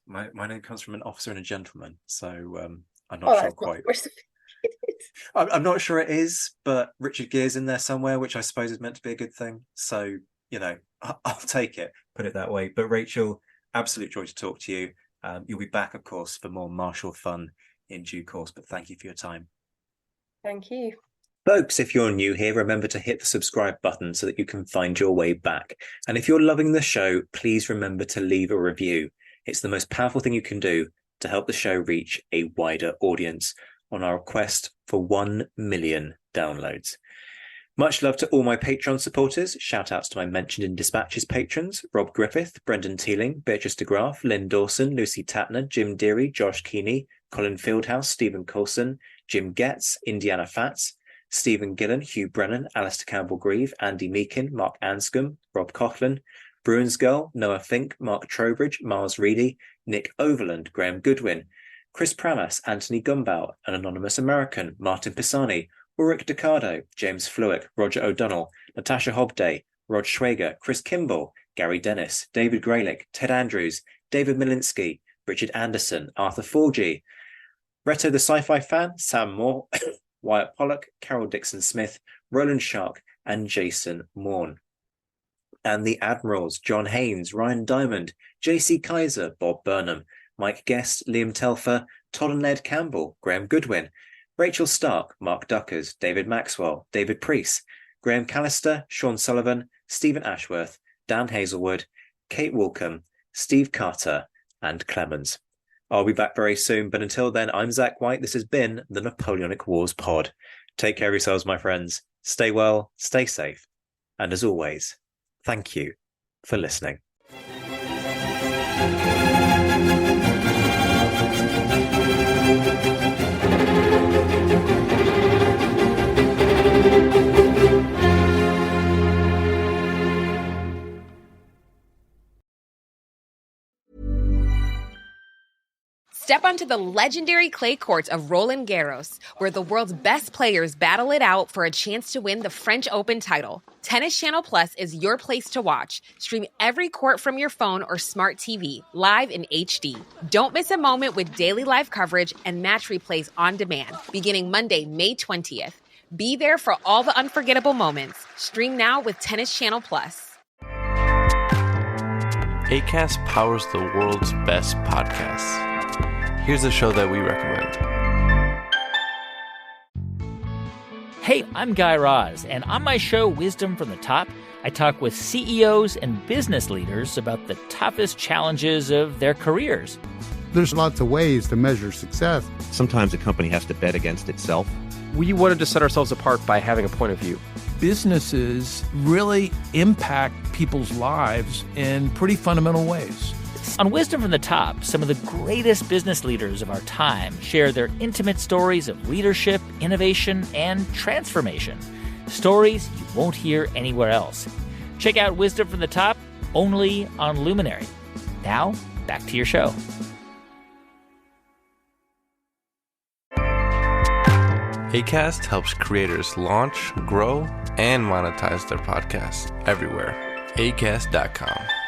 My name comes from an officer and a gentleman, so I'm not sure quite. I'm not sure it is, but Richard Gere's in there somewhere, which I suppose is meant to be a good thing. So, you know, I'll take it, put it that way. But Rachel, absolute joy to talk to you. You'll be back, of course, for more martial fun in due course. But thank you for your time. Thank you. Folks, if you're new here, remember to hit the subscribe button so that you can find your way back. And if you're loving the show, please remember to leave a review. It's the most powerful thing you can do to help the show reach a wider audience on our quest for 1 million downloads. Much love to all my Patreon supporters. Shout outs to my Mentioned in Dispatches patrons: Rob Griffith, Brendan Teeling, Beatrice de Graaf, Lynn Dawson, Lucy Tatner, Jim Deary, Josh Keeney, Colin Fieldhouse, Stephen Coulson, Jim Getz, Indiana Fats, Stephen Gillen, Hugh Brennan, Alistair Campbell-Grieve, Andy Meakin, Mark Anscombe, Rob Coughlin, Bruins Girl, Noah Fink, Mark Trowbridge, Miles Reedy, Nick Overland, Graham Goodwin, Chris Pramas, Anthony Gumbow, an anonymous American, Martin Pisani, Ulrich Decado, James Fluick, Roger O'Donnell, Natasha Hobday, Rod Schwager, Chris Kimball, Gary Dennis, David Graylick, Ted Andrews, David Milinsky, Richard Anderson, Arthur Forgy, Reto the Sci-Fi Fan, Sam Moore, Wyatt Pollock, Carol Dixon-Smith, Roland Shark, and Jason Morn. And the Admirals: John Haynes, Ryan Diamond, J.C. Kaiser, Bob Burnham, Mike Guest, Liam Telfer, Todd and Ned Campbell, Graham Goodwin, Rachael Stark, Mark Duckers, David Maxwell, David Priest, Graham Callister, Sean Sullivan, Stephen Ashworth, Dan Hazelwood, Kate Walcombe, Steve Carter, and Clemens. I'll be back very soon, but until then, I'm Zach White. This has been the Napoleonic Wars Pod. Take care of yourselves, my friends. Stay well, stay safe. And as always, thank you for listening. Step onto the legendary clay courts of Roland Garros, where the world's best players battle it out for a chance to win the French Open title. Tennis Channel Plus is your place to watch. Stream every court from your phone or smart TV, live in HD. Don't miss a moment with daily live coverage and match replays on demand, beginning Monday, May 20th. Be there for all the unforgettable moments. Stream now with Tennis Channel Plus. Acast powers the world's best podcasts. Here's a show that we recommend. Hey, I'm Guy Raz, and on my show, Wisdom from the Top, I talk with CEOs and business leaders about the toughest challenges of their careers. There's lots of ways to measure success. Sometimes a company has to bet against itself. We wanted to set ourselves apart by having a point of view. Businesses really impact people's lives in pretty fundamental ways. On Wisdom from the Top, some of the greatest business leaders of our time share their intimate stories of leadership, innovation, and transformation. Stories you won't hear anywhere else. Check out Wisdom from the Top only on Luminary. Now, back to your show. Acast helps creators launch, grow, and monetize their podcasts everywhere. Acast.com.